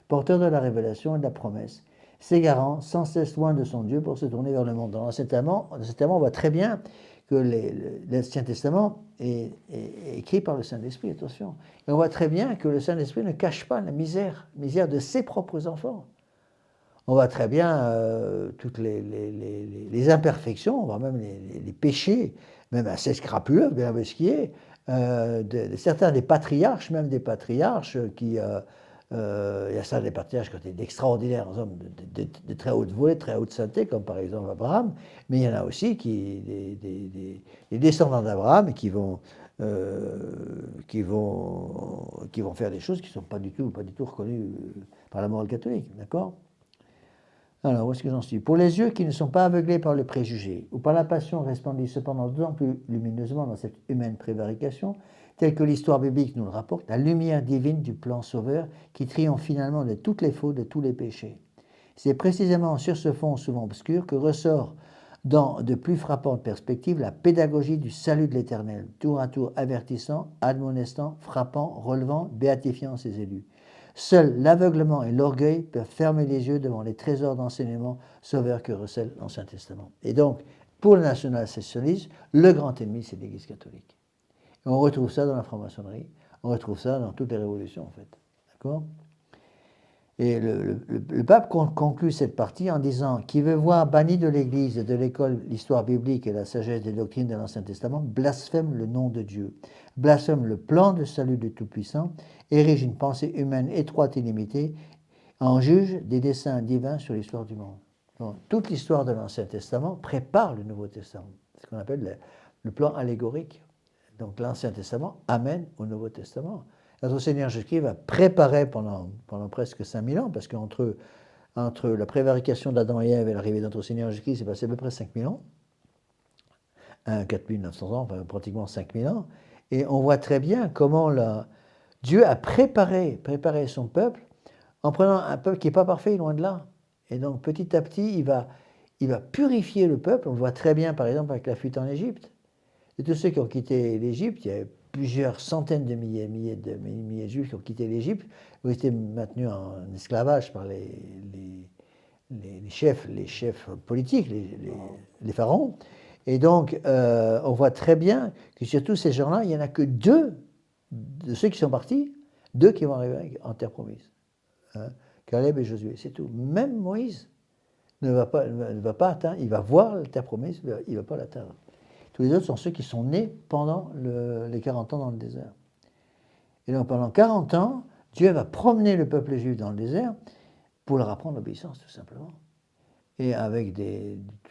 porteur de la révélation et de la promesse, s'égarant sans cesse loin de son Dieu pour se tourner vers le monde. Dans l'Ancien Testament, on voit très bien que l'Ancien Testament est écrit par le Saint-Esprit, attention. Et on voit très bien que le Saint-Esprit ne cache pas la misère de ses propres enfants. On voit très bien toutes les imperfections, voire même les péchés, même assez scrapuleux, bien ce qui est, de certains des patriarches, même des patriarches qui... il y a ça des patriarches qui étaient d'extraordinaires hommes de très haute volée, de très haute sainteté, comme par exemple Abraham, mais il y en a aussi des descendants d'Abraham qui vont faire des choses qui ne sont pas du tout reconnues par la morale catholique, d'accord ? Alors, où est-ce que j'en suis? Pour les yeux qui ne sont pas aveuglés par le préjugé, ou par la passion resplendit cependant d'autant plus lumineusement dans cette humaine prévarication, telle que l'histoire biblique nous le rapporte, la lumière divine du plan sauveur qui triomphe finalement de toutes les fautes, de tous les péchés. C'est précisément sur ce fond souvent obscur que ressort dans de plus frappantes perspectives la pédagogie du salut de l'Éternel, tour à tour avertissant, admonestant, frappant, relevant, béatifiant ses élus. Seuls l'aveuglement et l'orgueil peuvent fermer les yeux devant les trésors d'enseignement sauveurs que recèle l'Ancien Testament. Et donc, pour le national-socialisme, le grand ennemi, c'est l'Église catholique. Et on retrouve ça dans la franc-maçonnerie, on retrouve ça dans toutes les révolutions, en fait. D'accord ? Et le pape conclut cette partie en disant « Qui veut voir banni de l'Église et de l'école l'histoire biblique et la sagesse des doctrines de l'Ancien Testament blasphème le nom de Dieu, blasphème le plan de salut du Tout-Puissant, érige une pensée humaine étroite et limitée, en juge des desseins divins sur l'histoire du monde. » Donc, toute l'histoire de l'Ancien Testament prépare le Nouveau Testament, ce qu'on appelle le plan allégorique. Donc l'Ancien Testament amène au Nouveau Testament. Notre Seigneur Jésus-Christ va préparer pendant presque 5000 ans, parce qu'entre la prévarication d'Adam et Ève et l'arrivée de notre Seigneur Jésus-Christ, c'est passé à peu près 5000 ans, 4900 ans, enfin, pratiquement 5000 ans, et on voit très bien comment Dieu a préparé son peuple en prenant un peuple qui n'est pas parfait, loin de là. Et donc petit à petit, il va purifier le peuple. On le voit très bien, par exemple, avec la fuite en Égypte. Et tous ceux qui ont quitté l'Égypte, il y avait plusieurs centaines de milliers de juifs qui ont quitté l'Égypte, qui ont été maintenus en esclavage par les chefs politiques, les pharaons. Et donc, on voit très bien que sur tous ces gens-là, il n'y en a que 2 de ceux qui sont partis, 2 qui vont arriver en terre promise. Hein, Caleb et Josué, c'est tout. Même Moïse ne va pas atteindre, il va voir la terre promise, mais il ne va pas l'atteindre. Tous les autres sont ceux qui sont nés pendant les 40 ans dans le désert. Et donc pendant 40 ans, Dieu va promener le peuple juif dans le désert pour leur apprendre l'obéissance, tout simplement. Et avec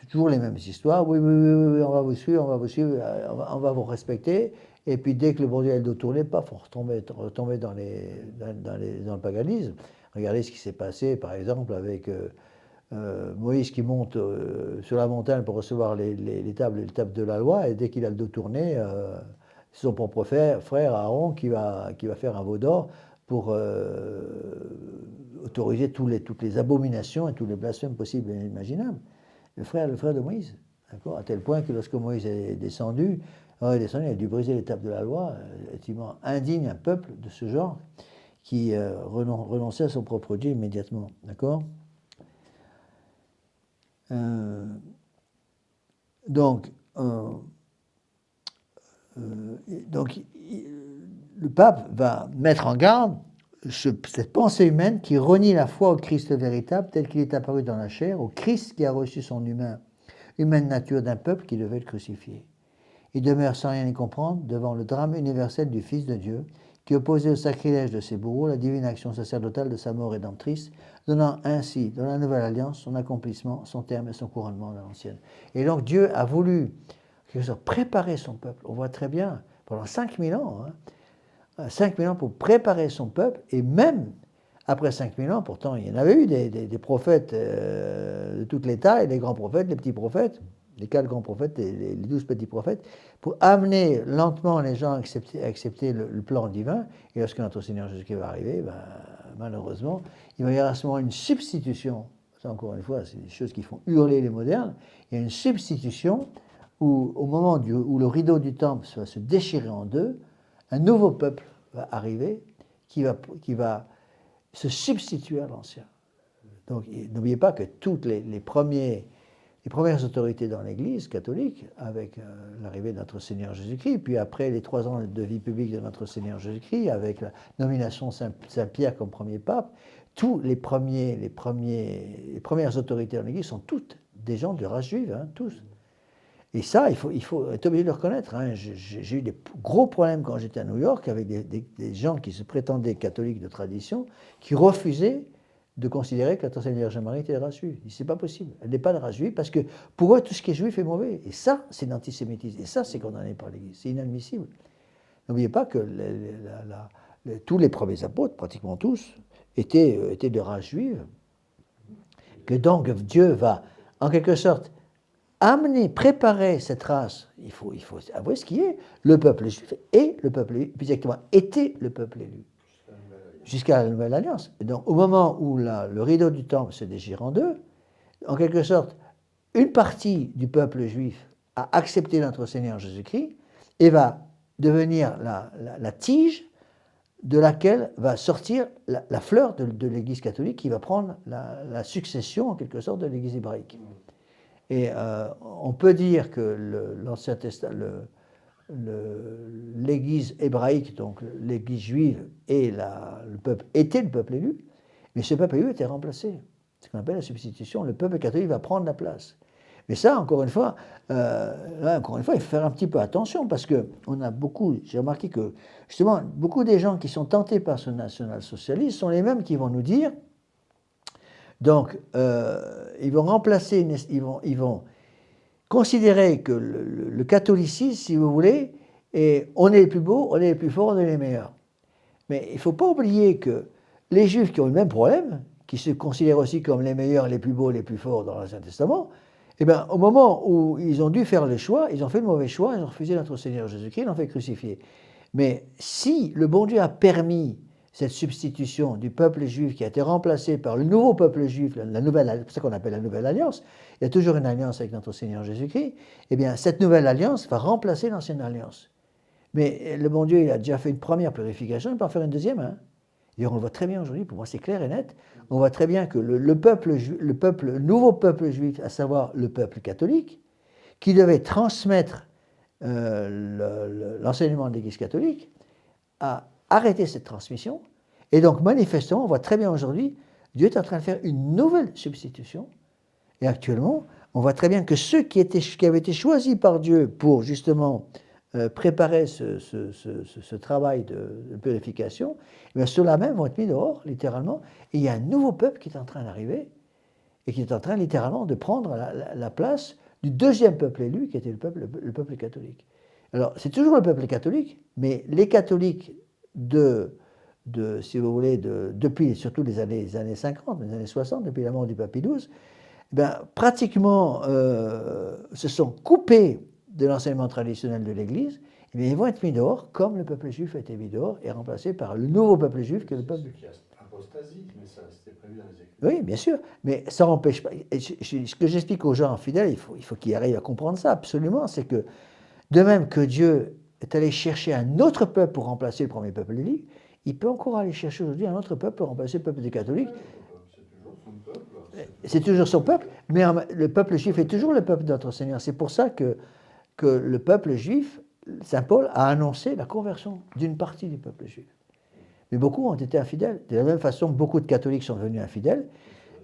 toujours les mêmes histoires. Oui, on va vous suivre, on va vous respecter. Et puis dès que le bon Dieu a le dos tourné, paf, on retomber dans le paganisme. Regardez ce qui s'est passé, par exemple, avec Moïse qui monte sur la montagne pour recevoir les tables de la loi, et dès qu'il a le dos tourné, c'est son propre frère Aaron qui va faire un veau d'or pour autoriser toutes les abominations et tous les blasphèmes possibles et imaginables. Le frère de Moïse, d'accord, à tel point que lorsque Moïse est descendu, il a dû briser les tables de la loi, effectivement indigne un peuple de ce genre qui renonçait à son propre Dieu immédiatement, d'accord. Donc, le pape va mettre en garde cette pensée humaine qui renie la foi au Christ véritable tel qu'il est apparu dans la chair, au Christ qui a reçu son humaine nature d'un peuple qui devait le crucifier. Il demeure sans rien y comprendre devant le drame universel du Fils de Dieu qui opposait au sacrilège de ses bourreaux la divine action sacerdotale de sa mort rédemptrice, donnant ainsi, dans la nouvelle alliance, son accomplissement, son terme et son couronnement dans l'ancienne. Et donc Dieu a voulu préparer son peuple. On voit très bien, pendant 5000 ans, 5000 ans pour préparer son peuple, et même après 5000 ans, pourtant il y en avait eu des prophètes de toutes les tailles, les grands prophètes, les petits prophètes, les 4 grands prophètes et les 12 petits prophètes, pour amener lentement les gens à accepter le plan divin. Et lorsque notre Seigneur Jésus-Christ va arriver, malheureusement, il va y avoir à ce moment une substitution. Ça, encore une fois, c'est des choses qui font hurler les modernes. Il y a une substitution où, au moment où le rideau du temple va se déchirer en 2, un nouveau peuple va arriver qui va se substituer à l'ancien. Donc, n'oubliez pas que toutes les premières autorités dans l'Église catholique, avec l'arrivée de notre Seigneur Jésus-Christ, puis après les 3 ans de vie publique de notre Seigneur Jésus-Christ, avec la nomination de Saint-Pierre comme premier pape, tous les premières autorités dans l'Église sont toutes des gens de race juive, tous. Et ça, il faut être obligé de le reconnaître. J'ai eu des gros problèmes quand j'étais à New York avec des gens qui se prétendaient catholiques de tradition, qui refusaient de considérer que la Sainte Vierge Marie était de race juive. C'est pas possible. Elle n'est pas de race juive parce que pour eux, tout ce qui est juif est mauvais. Et ça, c'est l'antisémitisme. Et ça, c'est condamné par l'Église. C'est inadmissible. N'oubliez pas que tous les premiers apôtres, pratiquement tous, étaient de race juive. que donc Dieu va, en quelque sorte, préparer cette race. Il faut avouer ce qui est le peuple juif et le peuple élu, plus exactement, était le peuple élu, jusqu'à la Nouvelle Alliance. Et donc, au moment où le rideau du temple se déchire en deux, en quelque sorte, une partie du peuple juif a accepté notre Seigneur Jésus-Christ et va devenir la tige de laquelle va sortir la fleur de l'Église catholique qui va prendre la succession, en quelque sorte, de l'Église hébraïque. Et on peut dire que l'Ancien Testament, l'Église hébraïque, donc l'Église juive et le peuple étaient le peuple élu, mais ce peuple élu était remplacé. C'est ce qu'on appelle la substitution. Le peuple catholique va prendre la place. Mais ça, encore une fois, il faut faire un petit peu attention parce que on a beaucoup. J'ai remarqué que justement, beaucoup des gens qui sont tentés par ce national-socialisme sont les mêmes qui vont nous dire. Donc, ils vont remplacer, ils vont considérer que le catholicisme, si vous voulez, on est les plus beaux, on est les plus forts, on est les meilleurs. Mais il ne faut pas oublier que les Juifs qui ont le même problème, qui se considèrent aussi comme les meilleurs, les plus beaux, les plus forts dans l'Ancien Testament, eh bien, au moment où ils ont dû faire le choix, ils ont fait le mauvais choix, ils ont refusé notre Seigneur Jésus-Christ, ils l'ont fait crucifier. Mais si le bon Dieu a permis cette substitution du peuple juif qui a été remplacé par le nouveau peuple juif, c'est ça qu'on appelle la Nouvelle Alliance, il y a toujours une alliance avec notre Seigneur Jésus-Christ, eh bien, cette Nouvelle Alliance va remplacer l'Ancienne Alliance. Mais le bon Dieu, il a déjà fait une première purification, il peut en faire une deuxième. Hein. Et on le voit très bien aujourd'hui, pour moi c'est clair et net, on voit très bien que le nouveau peuple juif, à savoir le peuple catholique, qui devait transmettre l'enseignement de l'Église catholique, a arrêté cette transmission. Et donc, manifestement, on voit très bien aujourd'hui, Dieu est en train de faire une nouvelle substitution. Et actuellement, on voit très bien que ceux qui avaient été choisis par Dieu pour justement préparer ce travail de purification, eh ceux-là même vont être mis dehors, littéralement. Et il y a un nouveau peuple qui est en train d'arriver et qui est en train littéralement de prendre la place du deuxième peuple élu, qui était le peuple catholique. Alors, c'est toujours le peuple catholique, mais les catholiques si vous voulez, depuis surtout les années 50, les années 60, depuis la mort du pape Pie XII, pratiquement se sont coupés de l'enseignement traditionnel de l'Église, ils vont être mis dehors, comme le peuple juif a été mis dehors, et remplacé par le nouveau peuple juif que le peuple...
C'est ceux qui apostasie, mais ça c'était prévu dans les Écritures.
Oui, bien sûr, mais ça n'empêche pas... Ce que j'explique aux gens fidèles, il faut qu'ils arrivent à comprendre ça, absolument, c'est que de même que Dieu est allé chercher un autre peuple pour remplacer le premier peuple élu, il peut encore aller chercher aujourd'hui un autre peuple pour remplacer le peuple des catholiques. C'est toujours son peuple, mais le peuple juif est toujours le peuple de notre Seigneur. C'est pour ça que le peuple juif, Saint Paul a annoncé la conversion d'une partie du peuple juif. Mais beaucoup ont été infidèles. De la même façon que beaucoup de catholiques sont devenus infidèles,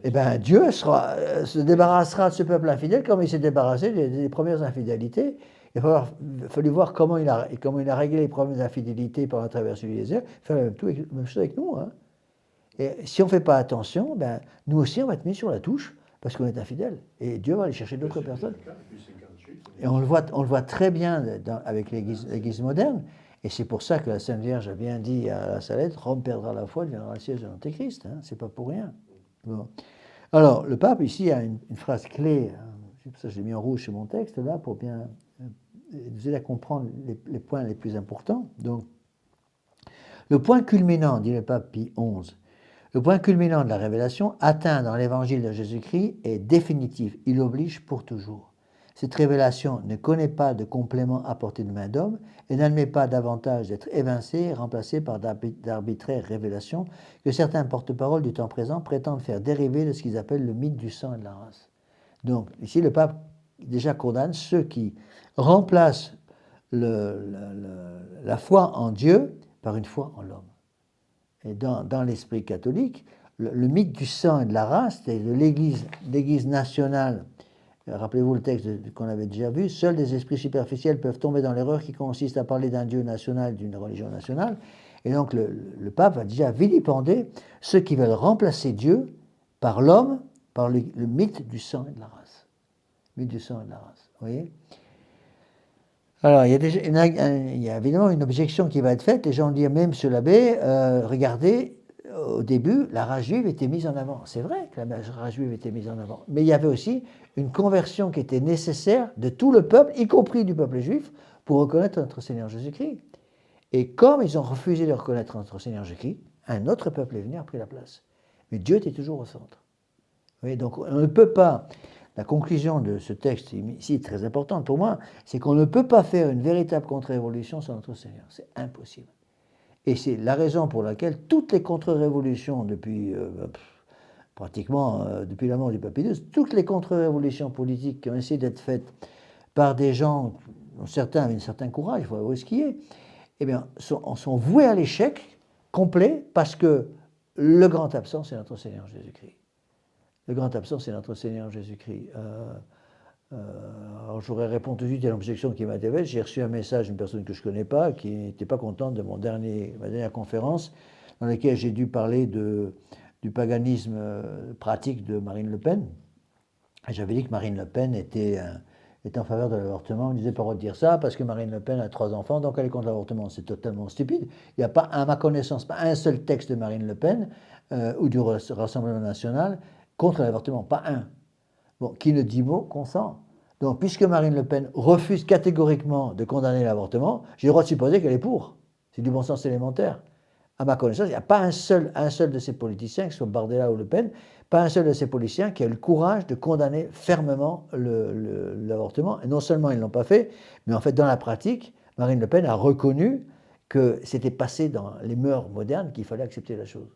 eh bien, Dieu se débarrassera de ce peuple infidèle comme il s'est débarrassé des premières infidélités. Il a fallu voir comment il a réglé les problèmes d'infidélité pendant la traversée du désert. Il fait la même chose avec nous. Hein. Et si on ne fait pas attention, nous aussi, on va être mis sur la touche parce qu'on est infidèle. Et Dieu va aller chercher d'autres personnes. Et on le voit très bien avec l'Église moderne. Et c'est pour ça que la Sainte Vierge a bien dit à la Salette, Rome perdra la foi, deviendra le siège de l'Antéchrist. Hein. C'est pas pour rien. Bon. Alors, le pape, ici, a une phrase clé. C'est pour ça que je l'ai mis en rouge sur mon texte, là, pour bien nous aider à comprendre les points les plus importants. Donc, le point culminant, dit le pape Pie XI, le point culminant de la révélation atteint dans l'évangile de Jésus-Christ est définitif. Il oblige pour toujours. Cette révélation ne connaît pas de complément apporté de main d'homme et n'admet pas davantage d'être évincée et remplacée par d'arbitraires révélations que certains porte-parole du temps présent prétendent faire dériver de ce qu'ils appellent le mythe du sang et de la race. Donc, ici, le pape déjà condamne ceux qui remplacent la foi en Dieu par une foi en l'homme. Et dans l'esprit catholique, le mythe du sang et de la race, c'est de l'Église nationale. Rappelez-vous le texte qu'on avait déjà vu. Seuls des esprits superficiels peuvent tomber dans l'erreur qui consiste à parler d'un Dieu national, d'une religion nationale. Et donc le pape va déjà vilipender ceux qui veulent remplacer Dieu par l'homme, par le mythe du sang et de la race. Mythe du sang et de la race. Vous voyez ? Alors, il y a évidemment une objection qui va être faite. Les gens disent, mais monsieur l'abbé, regardez, au début, la race juive était mise en avant. C'est vrai que la race juive était mise en avant. Mais il y avait aussi une conversion qui était nécessaire de tout le peuple, y compris du peuple juif, pour reconnaître notre Seigneur Jésus-Christ. Et comme ils ont refusé de reconnaître notre Seigneur Jésus-Christ, un autre peuple est venu et a pris la place. Mais Dieu était toujours au centre. Vous voyez, donc on ne peut pas, la conclusion de ce texte ici très importante pour moi, c'est qu'on ne peut pas faire une véritable contre-révolution sans notre Seigneur. C'est impossible. Et c'est la raison pour laquelle toutes les contre-révolutions depuis pratiquement depuis la mort du Papyrus, toutes les contre-révolutions politiques qui ont essayé d'être faites par des gens, certains avec un certain courage, il faut avouer ce qui est, eh bien, sont voués à l'échec complet parce que le grand absent, c'est notre Seigneur Jésus-Christ. Le grand absent, c'est notre Seigneur Jésus-Christ. Alors, j'aurais répondu tout de suite à l'objection qui m'a été faite. J'ai reçu un message d'une personne que je ne connais pas, qui n'était pas contente de ma dernière conférence, dans laquelle j'ai dû parler du paganisme pratique de Marine Le Pen. Et j'avais dit que Marine Le Pen était en faveur de l'avortement. On ne disait pas le droit de dire ça, parce que Marine Le Pen a 3 enfants, donc elle est contre l'avortement. C'est totalement stupide. Il n'y a pas, à ma connaissance, pas un seul texte de Marine Le Pen ou du Rassemblement national contre l'avortement. Pas un. Bon, qui ne dit mot consent. Donc, puisque Marine Le Pen refuse catégoriquement de condamner l'avortement, j'ai le droit de supposer qu'elle est pour. C'est du bon sens élémentaire. À ma connaissance, il n'y a pas un seul de ces politiciens, que ce soit Bardella ou Le Pen, pas un seul de ces politiciens qui a eu le courage de condamner fermement l'avortement. Et non seulement ils ne l'ont pas fait, mais en fait, dans la pratique, Marine Le Pen a reconnu que c'était passé dans les mœurs modernes qu'il fallait accepter la chose.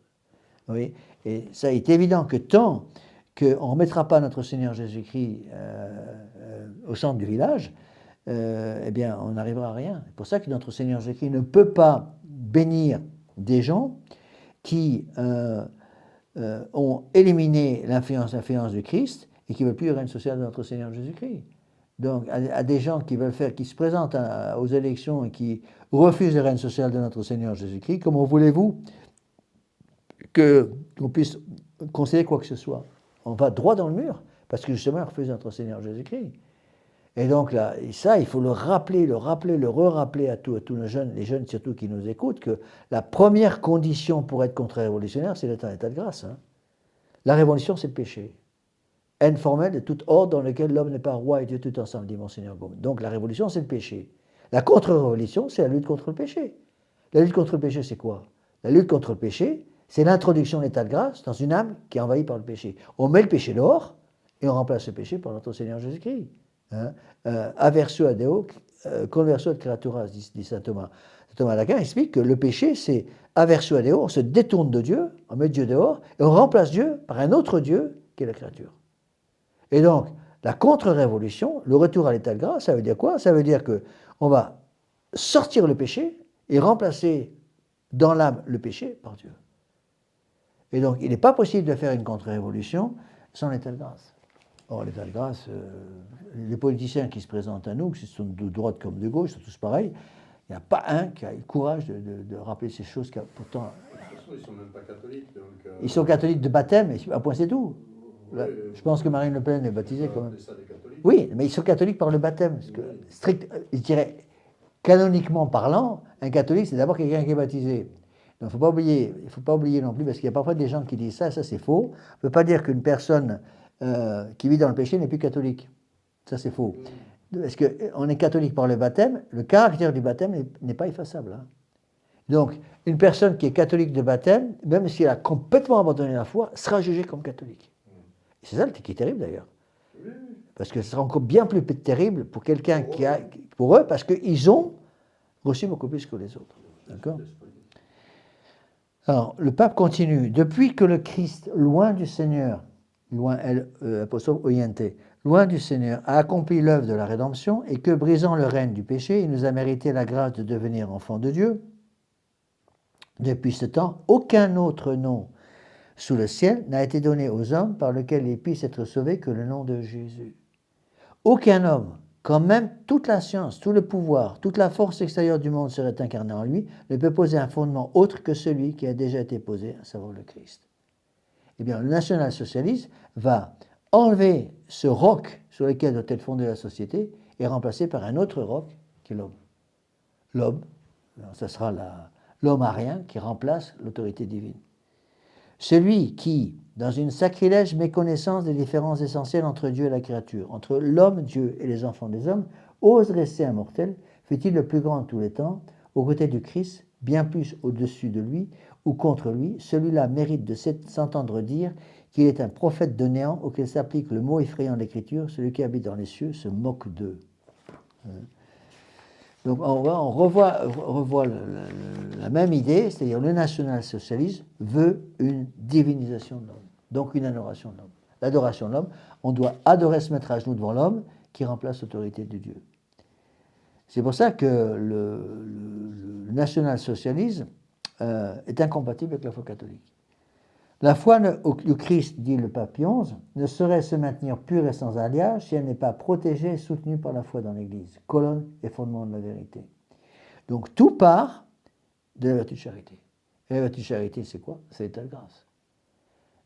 Oui. Et ça est évident que tant qu'on ne remettra pas notre Seigneur Jésus-Christ au centre du village, eh bien, on n'arrivera à rien. C'est pour ça que notre Seigneur Jésus-Christ ne peut pas bénir des gens qui ont éliminé l'influence du Christ et qui ne veulent plus le règne social de notre Seigneur Jésus-Christ. Donc, à des gens qui veulent faire, qui se présentent aux élections et qui refusent le règne social de notre Seigneur Jésus-Christ, comment voulez-vous qu'on puisse conseiller quoi que ce soit? On va droit dans le mur, parce que justement, on refuse notre Seigneur Jésus-Christ. Et donc là, et ça, il faut le rappeler, le re-rappeler à tous nos jeunes, les jeunes surtout qui nous écoutent, que la première condition pour être contre-révolutionnaire, c'est d'être en état de grâce. Hein. La révolution, c'est le péché. Haine formelle de toute ordre dans lequel l'homme n'est pas roi et Dieu tout ensemble, dit Monseigneur Gaume. Donc la révolution, c'est le péché. La contre-révolution, c'est la lutte contre le péché. La lutte contre le péché, c'est quoi? La lutte contre le péché, c'est l'introduction de l'état de grâce dans une âme qui est envahie par le péché. On met le péché dehors et on remplace le péché par notre Seigneur Jésus-Christ. Hein? Aversio ad Deo, conversio ad creaturas, dit saint Thomas. Thomas d'Aquin explique que le péché, c'est aversio ad Deo, on se détourne de Dieu, on met Dieu dehors, et on remplace Dieu par un autre Dieu qui est la créature. Et donc, la contre-révolution, le retour à l'état de grâce, ça veut dire quoi? Ça veut dire qu'on va sortir le péché et remplacer dans l'âme le péché par Dieu. Et donc, il n'est pas possible de faire une contre-révolution sans l'état de grâce. Or, l'état de grâce, les politiciens qui se présentent à nous, que ce sont de droite comme de gauche, sont tous pareils, il n'y a pas un qui a eu le courage de rappeler ces choses qui, pourtant...
De toute façon, ils ne sont même pas catholiques. Donc,
Ils sont catholiques de baptême, et à point c'est tout.
Ouais,
je pense que Marine Le Pen est baptisée quand même.
Ça, des catholiques.
Oui, mais ils sont catholiques par le baptême. Parce que je dirais, canoniquement parlant, un catholique, c'est d'abord quelqu'un qui est baptisé. Donc, il ne faut pas oublier non plus, parce qu'il y a parfois des gens qui disent ça c'est faux. On ne peut pas dire qu'une personne qui vit dans le péché n'est plus catholique. Ça, c'est faux. Parce qu'on est catholique par le baptême, le caractère du baptême n'est pas effaçable. Hein. Donc, une personne qui est catholique de baptême, même si elle a complètement abandonné la foi, sera jugée comme catholique. Et c'est ça qui est terrible d'ailleurs. Parce que ce sera encore bien plus terrible pour quelqu'un pour eux, parce qu'ils ont reçu beaucoup plus que les autres. D'accord ? Alors, le pape continue. Depuis que le Christ, loin du Seigneur, loin du Seigneur, a accompli l'œuvre de la rédemption et que, brisant le règne du péché, il nous a mérité la grâce de devenir enfants de Dieu, depuis ce temps, aucun autre nom sous le ciel n'a été donné aux hommes par lequel ils puissent être sauvés que le nom de Jésus. Aucun homme, quand même toute la science, tout le pouvoir, toute la force extérieure du monde serait incarnée en lui, ne peut poser un fondement autre que celui qui a déjà été posé, à savoir le Christ. Eh bien, le national-socialisme va enlever ce roc sur lequel doit être fondée la société et remplacer par un autre roc qui est l'homme. L'homme, ce sera l'homme arien qui remplace l'autorité divine. Celui qui, dans une sacrilège méconnaissance des différences essentielles entre Dieu et la créature, entre l'homme, Dieu et les enfants des hommes, ose rester immortel, fut-il le plus grand de tous les temps, aux côtés du Christ, bien plus au-dessus de lui ou contre lui, celui-là mérite de s'entendre dire qu'il est un prophète de néant auquel s'applique le mot effrayant de l'Écriture, celui qui habite dans les cieux se moque d'eux. Donc on revoit la même idée, c'est-à-dire le national-socialisme veut une divinisation de l'homme, donc une adoration de l'homme. L'adoration de l'homme, on doit adorer, se mettre à genoux devant l'homme qui remplace l'autorité de Dieu. C'est pour ça que le national-socialisme est incompatible avec la foi catholique. La foi au Christ, dit le pape Pie XI, ne saurait se maintenir pure et sans alliage si elle n'est pas protégée et soutenue par la foi dans l'Église, colonne et fondement de la vérité. Donc tout part de la vertu de charité. Et la vertu de charité, c'est quoi? C'est l'état de grâce.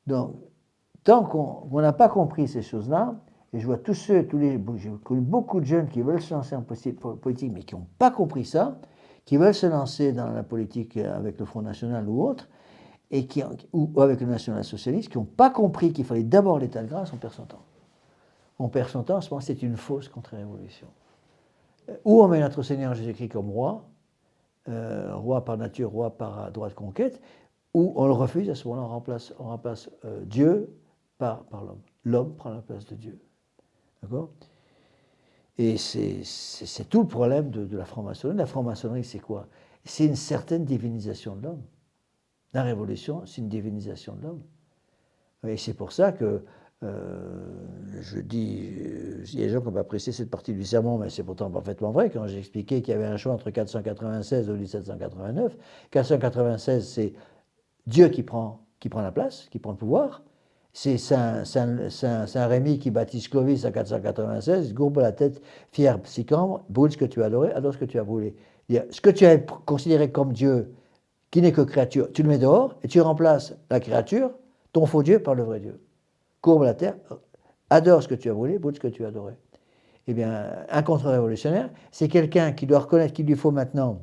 Donc, tant qu'on n'a pas compris ces choses-là, et je vois j'ai connu beaucoup de jeunes qui veulent se lancer en politique, mais qui n'ont pas compris ça, qui veulent se lancer dans la politique avec le Front National ou autre, ou avec le national-socialiste, qui n'ont pas compris qu'il fallait d'abord l'état de grâce, on perd son temps. On perd son temps, c'est une fausse contre-révolution. Ou on met notre Seigneur Jésus-Christ comme roi, roi par nature, roi par droit de conquête, ou on le refuse, à ce moment-là on remplace Dieu par l'homme. L'homme prend la place de Dieu. D'accord? Et c'est tout le problème de la franc-maçonnerie. La franc-maçonnerie, c'est quoi? C'est une certaine divinisation de l'homme. La révolution, c'est une divinisation de l'homme. Et c'est pour ça que, je dis, il y a des gens qui n'ont pas apprécié cette partie du sermon, mais c'est pourtant parfaitement vrai, quand j'ai expliqué qu'il y avait un choix entre 496 et 1789. 496, c'est Dieu qui prend la place, qui prend le pouvoir. C'est Saint Rémy qui baptise Clovis en 496, gourbe la tête, fier Psycambre, brûle ce que tu as adoré, adore ce que tu as brûlé. Ce que tu as considéré comme Dieu, qui n'est que créature, tu le mets dehors et tu remplaces la créature, ton faux Dieu, par le vrai Dieu. Courbe la terre, adore ce que tu as brûlé, brûle ce que tu as adoré. Eh bien, un contre-révolutionnaire, c'est quelqu'un qui doit reconnaître qu'il lui faut maintenant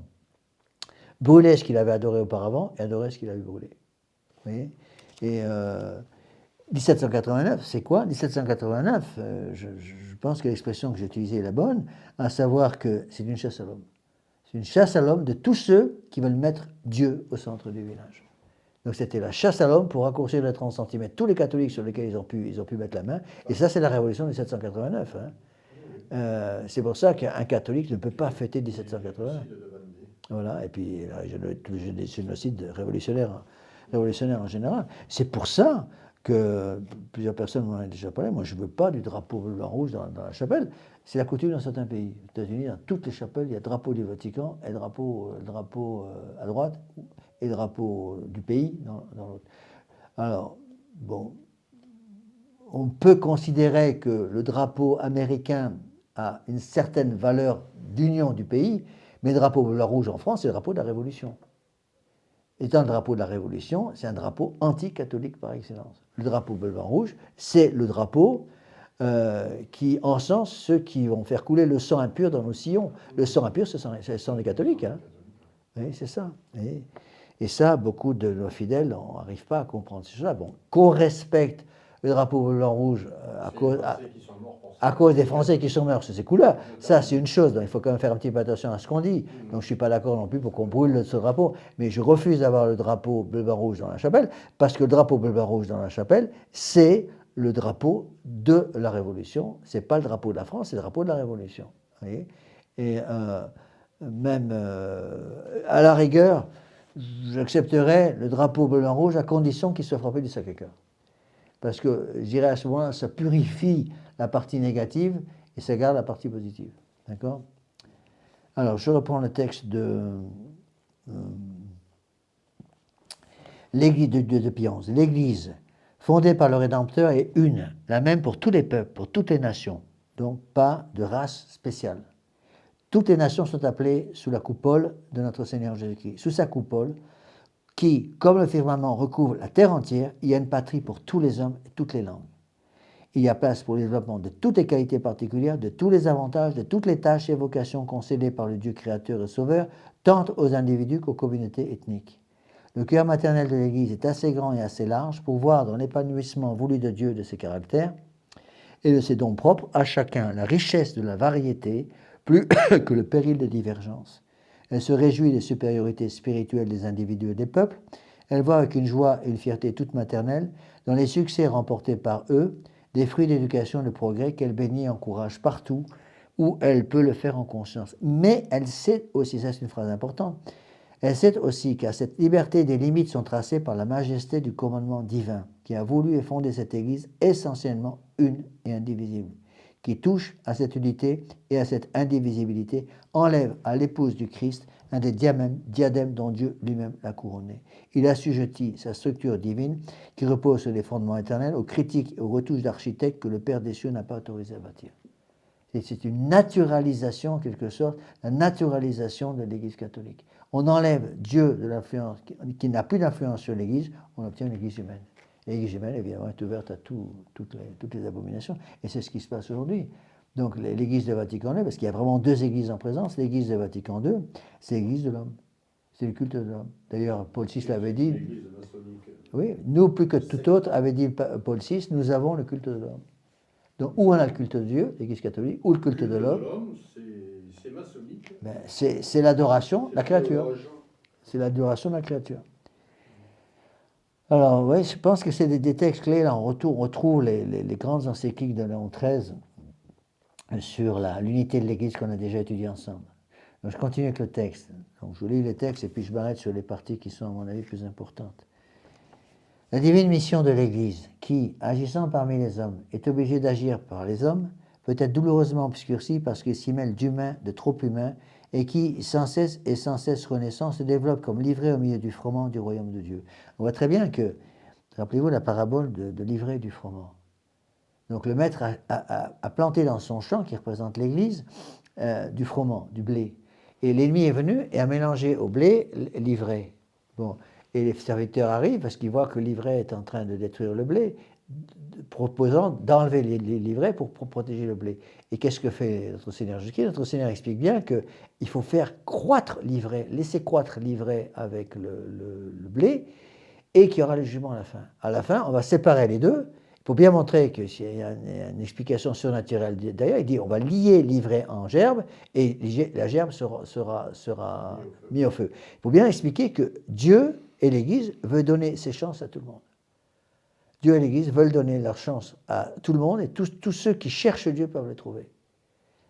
brûler ce qu'il avait adoré auparavant et adorer ce qu'il avait brûlé. Vous voyez? Et 1789, c'est quoi? 1789, je pense que l'expression que j'ai utilisée est la bonne, à savoir que c'est une chasse à l'homme. C'est une chasse à l'homme de tous ceux qui veulent mettre Dieu au centre du village. Donc c'était la chasse à l'homme pour raccourcir les 30 cm. Tous les catholiques sur lesquels ils ont pu mettre la main. Et ça, c'est la révolution de 1789. C'est pour ça qu'un catholique ne peut pas fêter 1789. Voilà, et puis le génocide révolutionnaire en général. C'est pour ça que plusieurs personnes m'en ont déjà parlé. Moi, je ne veux pas du drapeau blanc-rouge dans la chapelle. C'est la coutume dans certains pays. Aux États-Unis, dans toutes les chapelles, il y a drapeau du Vatican et drapeau à droite et drapeau du pays dans l'autre. Alors, bon, on peut considérer que le drapeau américain a une certaine valeur d'union du pays, mais le drapeau blanc-rouge en France, c'est le drapeau de la Révolution. Étant le drapeau de la Révolution, c'est un drapeau anti-catholique par excellence. Le drapeau blanc-rouge, c'est le drapeau qui encense ceux qui vont faire couler le sang impur dans nos sillons. Le sang impur, c'est le sang des catholiques. Hein. Oui, c'est ça. Et ça, beaucoup de nos fidèles n'arrivent pas à comprendre ces choses-là. Bon, qu'on respecte le drapeau blanc-rouge à cause des Français qui sont morts sur ces coups-là, ça c'est une chose, donc il faut quand même faire un petit peu attention à ce qu'on dit. Donc je ne suis pas d'accord non plus pour qu'on brûle ce drapeau, mais je refuse d'avoir le drapeau bleu-blanc-rouge dans la chapelle, parce que le drapeau bleu-blanc-rouge dans la chapelle, c'est le drapeau de la Révolution, c'est pas le drapeau de la France, c'est le drapeau de la Révolution. Vous voyez? Et même à la rigueur, j'accepterais le drapeau bleu-blanc-rouge à condition qu'il soit frappé du Sacré-Cœur. Parce que, je dirais à ce moment-là, ça purifie la partie négative et ça garde la partie positive. D'accord? Alors, je reprends le texte de l'Église de Pie XI. L'Église, fondée par le Rédempteur, est une, la même pour tous les peuples, pour toutes les nations. Donc, pas de race spéciale. Toutes les nations sont appelées sous la coupole de notre Seigneur Jésus-Christ. Sous sa coupole, qui, comme le firmament recouvre la terre entière, il y a une patrie pour tous les hommes et toutes les langues. Il y a place pour le développement de toutes les qualités particulières, de tous les avantages, de toutes les tâches et vocations concédées par le Dieu créateur et sauveur, tant aux individus qu'aux communautés ethniques. Le cœur maternel de l'Église est assez grand et assez large pour voir dans l'épanouissement voulu de Dieu de ses caractères et de ses dons propres à chacun la richesse de la variété plus que le péril de divergence. Elle se réjouit des supériorités spirituelles des individus et des peuples. Elle voit avec une joie et une fierté toute maternelle dans les succès remportés par eux, des fruits d'éducation et de progrès qu'elle bénit et encourage partout où elle peut le faire en conscience. Mais elle sait aussi, ça c'est une phrase importante, elle sait aussi qu'à cette liberté des limites sont tracées par la majesté du commandement divin qui a voulu et fondé cette Église essentiellement une et indivisible, qui touche à cette unité et à cette indivisibilité, enlève à l'épouse du Christ un des diadèmes dont Dieu lui-même l'a couronné. Il assujettit sa structure divine qui repose sur des fondements éternels aux critiques et aux retouches d'architectes que le Père des cieux n'a pas autorisé à bâtir. C'est une naturalisation, en quelque sorte, la naturalisation de l'Église catholique. On enlève Dieu de l'influence, qui n'a plus d'influence sur l'Église, on obtient une Église humaine. L'Église humaine, évidemment, est ouverte à toutes les abominations. Et c'est ce qui se passe aujourd'hui. Donc l'Église de Vatican II, parce qu'il y a vraiment deux églises en présence, l'Église de Vatican II, c'est l'Église de l'homme. C'est le culte de l'homme. D'ailleurs, Paul VI l'avait dit.
L'Église maçonnique.
Oui, nous, plus que tout autre, avait dit Paul VI, nous avons le culte de l'homme. Donc, où on a le culte de Dieu, l'Église catholique, ou le culte de l'homme.
C'est maçonnique.
Ben, c'est l'adoration de la créature. C'est l'adoration de la créature. Alors, oui, je pense que c'est des textes clés. Là, on retrouve les grandes encycliques de Léon XIII sur l'unité de l'Église qu'on a déjà étudiée ensemble. Donc, je continue avec le texte. Donc, je vous lis les textes et puis je m'arrête sur les parties qui sont, à mon avis, plus importantes. La divine mission de l'Église, qui, agissant parmi les hommes, est obligée d'agir par les hommes, peut être douloureusement obscurcie parce qu'il s'y mêle d'humains, de trop humains, et qui, sans cesse renaissant, se développe comme livrée au milieu du froment du royaume de Dieu. On voit très bien que, rappelez-vous la parabole de l'ivraie du froment. Donc le maître a planté dans son champ, qui représente l'Église, du froment, du blé. Et l'ennemi est venu et a mélangé au blé l'ivraie. Bon. Et les serviteurs arrivent parce qu'ils voient que l'ivraie est en train de détruire le blé, proposant d'enlever l'ivraie pour protéger le blé. Et qu'est-ce que fait notre Seigneur Jésus-Christ? Notre Seigneur explique bien qu'il faut faire croître l'ivraie, laisser croître l'ivraie avec le blé, et qu'il y aura le jugement à la fin. À la fin, on va séparer les deux, pour bien montrer qu'il y a une explication surnaturelle derrière. Il dit on va lier l'ivraie en gerbe, et la gerbe sera mise au feu. Il faut bien expliquer que Dieu et l'Église veulent donner ses chances à tout le monde. Dieu et l'Église veulent donner leur chance à tout le monde, et tous ceux qui cherchent Dieu peuvent le trouver.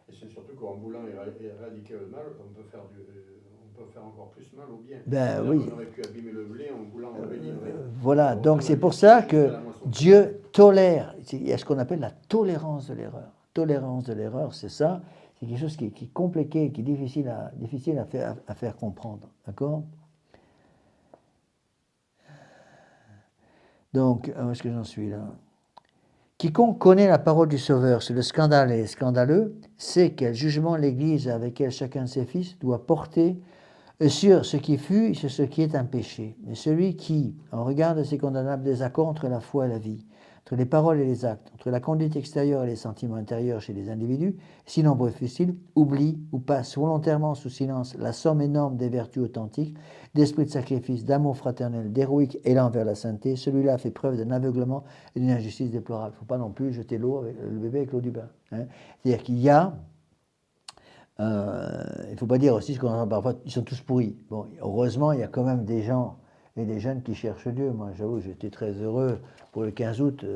Et c'est surtout qu'en voulant éradiquer le mal, on peut faire encore plus mal au bien.
Ben oui.
On aurait pu abîmer le blé en voulant enlever l'ivraie.
Voilà, donc c'est pour ça que Dieu tolère. Il y a ce qu'on appelle la tolérance de l'erreur. Tolérance de l'erreur, c'est ça. C'est quelque chose qui est compliqué, qui est difficile à faire comprendre. D'accord? Donc, où est-ce que j'en suis là? Quiconque connaît la parole du Sauveur sur le scandale et les scandaleux sait quel jugement l'Église avec elle chacun de ses fils doit porter sur ce qui fut et sur ce qui est un péché. Mais celui qui, en regard de ces condamnables désaccords entre la foi et la vie, entre les paroles et les actes, entre la conduite extérieure et les sentiments intérieurs chez les individus, si nombreux fussent-ils, oublie ou passe volontairement sous silence la somme énorme des vertus authentiques, d'esprit de sacrifice, d'amour fraternel, d'héroïque élan vers la sainteté, celui-là fait preuve d'un aveuglement et d'une injustice déplorable. Il ne faut pas non plus jeter le bébé avec l'eau du bain. Hein. C'est-à-dire qu'il y a... il ne faut pas dire aussi ce qu'on entend parfois, ils sont tous pourris. Bon, heureusement, il y a quand même des gens et des jeunes qui cherchent Dieu. Moi, j'avoue, j'étais très heureux pour le 15 août,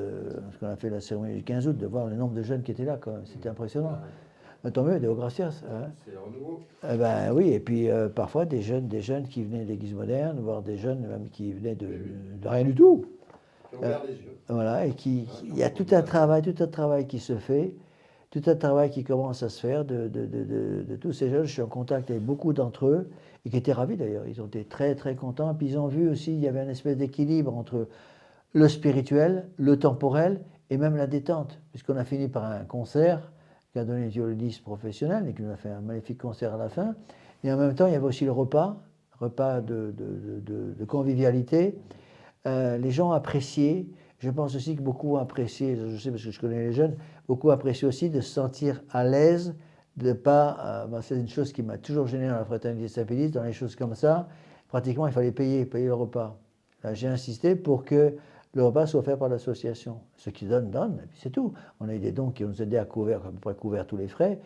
parce qu'on a fait la cérémonie du 15 août, de voir le nombre de jeunes qui étaient là. C'était impressionnant. Tant mieux, Deo Gracias. Hein.
C'est le renouveau.
Ben oui, et puis parfois des jeunes qui venaient de l'Église moderne, voire des jeunes même qui venaient de rien du tout. Voilà, et il y a tout un travail qui se fait. Tout un travail qui commence à se faire de tous ces jeunes. Je suis en contact avec beaucoup d'entre eux et qui étaient ravis d'ailleurs. Ils ont été très très contents. Puis ils ont vu aussi qu'il y avait une espèce d'équilibre entre le spirituel, le temporel et même la détente. Puisqu'on a fini par un concert qu'a donné le violoniste professionnel et qui nous a fait un magnifique concert à la fin. Et en même temps, il y avait aussi le repas de convivialité. Les gens appréciaient. Je pense aussi que beaucoup appréciaient, je sais parce que je connais les jeunes, beaucoup apprécient aussi de se sentir à l'aise de pas. C'est une chose qui m'a toujours gêné dans la fraternité symphédiste, dans les choses comme ça. Pratiquement, il fallait payer le repas. Là, j'ai insisté pour que le repas soit fait par l'association. Ceux qui donnent, donnent, et puis c'est tout. On a eu des dons qui nous aidaient à peu près couvrir tous les frais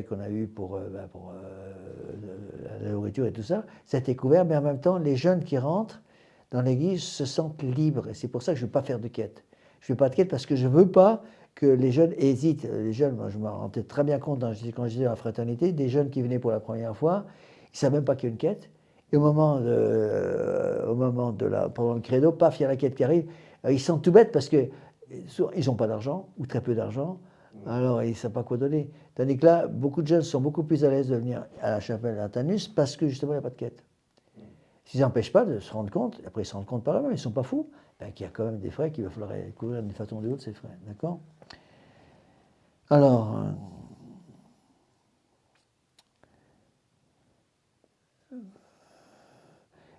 qu'on a eus pour la nourriture et tout ça. Ça a été couvert, mais en même temps, les jeunes qui rentrent dans l'église se sentent libres. Et c'est pour ça que je ne veux pas faire de quête. Je ne fais pas de quête parce que je ne veux pas que les jeunes hésitent. Les jeunes, moi, je me rendais très bien compte quand j'étais dans la fraternité, des jeunes qui venaient pour la première fois, ils ne savaient même pas qu'il y a une quête. Et pendant le credo, paf, il y a la quête qui arrive. Ils sont tout bêtes parce qu'ils n'ont pas d'argent, ou très peu d'argent, alors ils ne savent pas quoi donner. Tandis que là, beaucoup de jeunes sont beaucoup plus à l'aise de venir à la chapelle d'Antanus parce que justement, il n'y a pas de quête. S'ils n'empêchent pas de se rendre compte, après ils se rendent compte par eux-mêmes, ils ne sont pas fous, qu'il y a quand même des frais qu'il va falloir couvrir d'une façon ou d'une autre, ces frais. D'accord? Alors,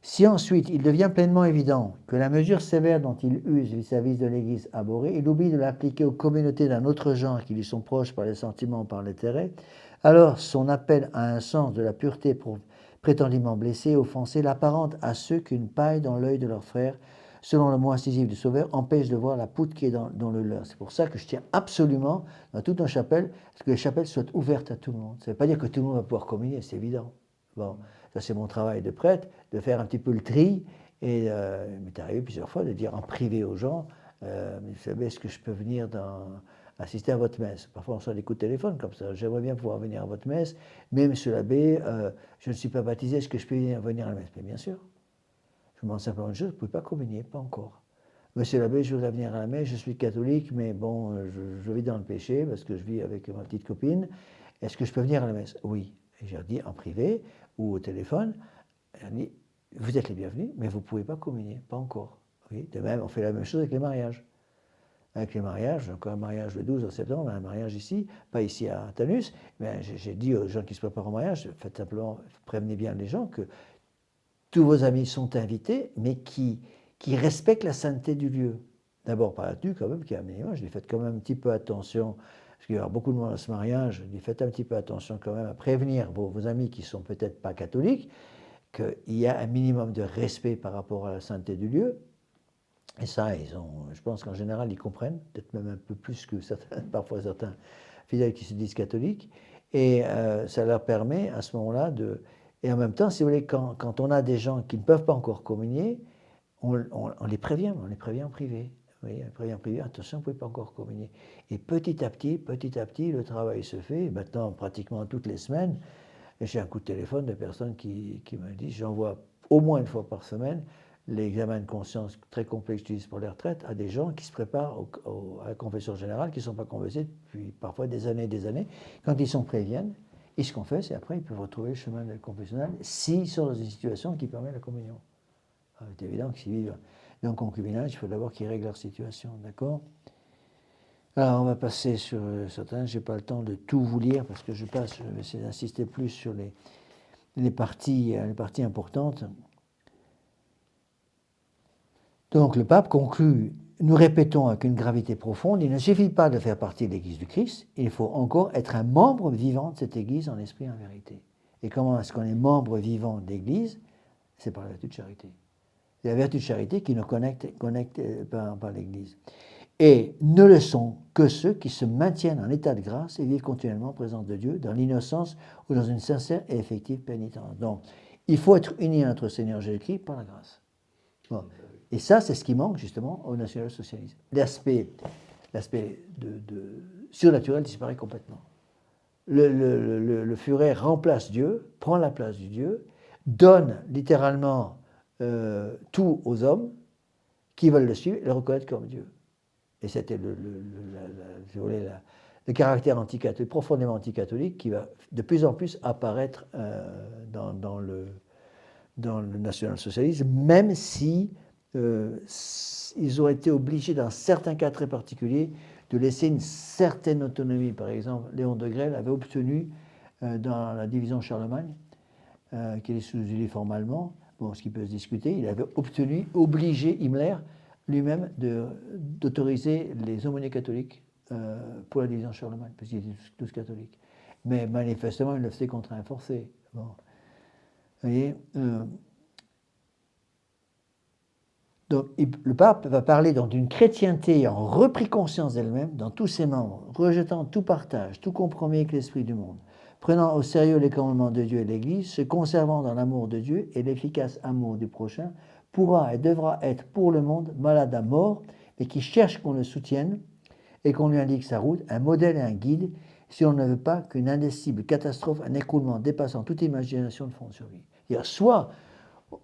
si ensuite il devient pleinement évident que la mesure sévère dont il use vis-à-vis de l'Église abhorrée, il oublie de l'appliquer aux communautés d'un autre genre qui lui sont proches par les sentiments ou par l'intérêt, alors son appel à un sens de la pureté prétendument blessé, offensé, l'apparente à ceux qu'une paille dans l'œil de leur frère, selon le mot incisif du Sauveur, empêche de voir la poutre qui est dans le leur. C'est pour ça que je tiens absolument, dans toute nos chapelles, que les chapelles soient ouvertes à tout le monde. Ça ne veut pas dire que tout le monde va pouvoir communier, c'est évident. Bon, ça c'est mon travail de prêtre, de faire un petit peu le tri, et il m'est arrivé plusieurs fois de dire en privé aux gens, vous savez, est-ce que je peux venir assister à votre messe? Parfois on reçoit des coups de téléphone comme ça, j'aimerais bien pouvoir venir à votre messe, mais monsieur l'abbé, je ne suis pas baptisé, est-ce que je peux venir à la messe? Mais bien sûr. Je vous demande simplement une chose, vous ne pouvez pas communier, pas encore. Monsieur l'abbé, je voudrais venir à la messe, je suis catholique, mais bon, je vis dans le péché parce que je vis avec ma petite copine. Est-ce que je peux venir à la messe? Oui. Et j'ai dit en privé ou au téléphone, j'ai dit, vous êtes les bienvenus, mais vous ne pouvez pas communier, pas encore. Oui. De même, on fait la même chose avec les mariages. Avec les mariages, encore un mariage le 12 septembre, un mariage ici, pas ici à Antanus, mais j'ai dit aux gens qui se préparent au mariage, faites simplement, prévenez bien les gens que tous vos amis sont invités, mais qui respectent la sainteté du lieu. D'abord par la tenue, quand même, qui est un minimum. Je dis faites quand même un petit peu attention, parce qu'il y aura beaucoup de monde à ce mariage. Je dis faites un petit peu attention quand même à prévenir vos amis qui ne sont peut-être pas catholiques, qu'il y a un minimum de respect par rapport à la sainteté du lieu. Et ça, je pense qu'en général, ils comprennent, peut-être même un peu plus que parfois certains fidèles qui se disent catholiques. Et ça leur permet à ce moment-là de. Et en même temps, si vous voulez, quand on a des gens qui ne peuvent pas encore communier, on les prévient en privé. Oui, on prévient en privé, attention, vous ne pouvez pas encore communier. Et petit à petit, le travail se fait. Et maintenant, pratiquement toutes les semaines, j'ai un coup de téléphone de personnes qui me disent, j'envoie au moins une fois par semaine l'examen de conscience très complet que j'utilise pour les retraites à des gens qui se préparent à la confession générale, qui ne sont pas confessés depuis parfois des années et des années. Quand ils sont prêts, ils viennent, ils se confessent et après ils peuvent retrouver le chemin de la confessionnal s'ils sont dans une situation qui permet la communion. Alors, c'est évident que s'ils vivent dans le concubinage, il faut d'abord qu'ils règlent leur situation, d'accord? Alors on va passer sur certains, je n'ai pas le temps de tout vous lire parce que je vais essayer d'insister plus sur les parties importantes. Donc le pape conclut, nous répétons avec une gravité profonde, il ne suffit pas de faire partie de l'Église du Christ, il faut encore être un membre vivant de cette Église en esprit et en vérité. Et comment est-ce qu'on est membre vivant de l'Église? C'est par la vertu de charité. C'est la vertu de charité qui nous connecte par l'Église. Et ne le sont que ceux qui se maintiennent en état de grâce et vivent continuellement en présence de Dieu, dans l'innocence ou dans une sincère et effective pénitence. Donc, il faut être uni à notre Seigneur Jésus-Christ par la grâce. Bon. Et ça, c'est ce qui manque justement au national-socialisme. L'aspect surnaturel disparaît complètement. Le Führer remplace Dieu, prend la place du Dieu, donne littéralement tout aux hommes qui veulent le suivre et le reconnaître comme Dieu. Et c'était le caractère anticatholique, profondément anticatholique, qui va de plus en plus apparaître dans le national-socialisme, même si ils ont été obligés, dans certains cas très particuliers, de laisser une certaine autonomie. Par exemple, Léon Degrelle avait obtenu, dans la division Charlemagne, qui est sous uniforme allemand, bon, ce qui peut se discuter, il avait obligé Himmler lui-même d'autoriser les aumôniers catholiques pour la division Charlemagne, parce qu'ils étaient tous catholiques. mais manifestement, il le faisait contre un forcé. Bon. Vous voyez, donc, le pape va parler donc d'une chrétienté ayant repris conscience d'elle-même dans tous ses membres, rejetant tout partage, tout compromis avec l'esprit du monde, prenant au sérieux les commandements de Dieu et de l'Église, se conservant dans l'amour de Dieu et l'efficace amour du prochain, pourra et devra être pour le monde malade à mort, mais qui cherche qu'on le soutienne et qu'on lui indique sa route, un modèle et un guide, si on ne veut pas qu'une indicible catastrophe, un écroulement dépassant toute imagination ne fonde sur lui. Soit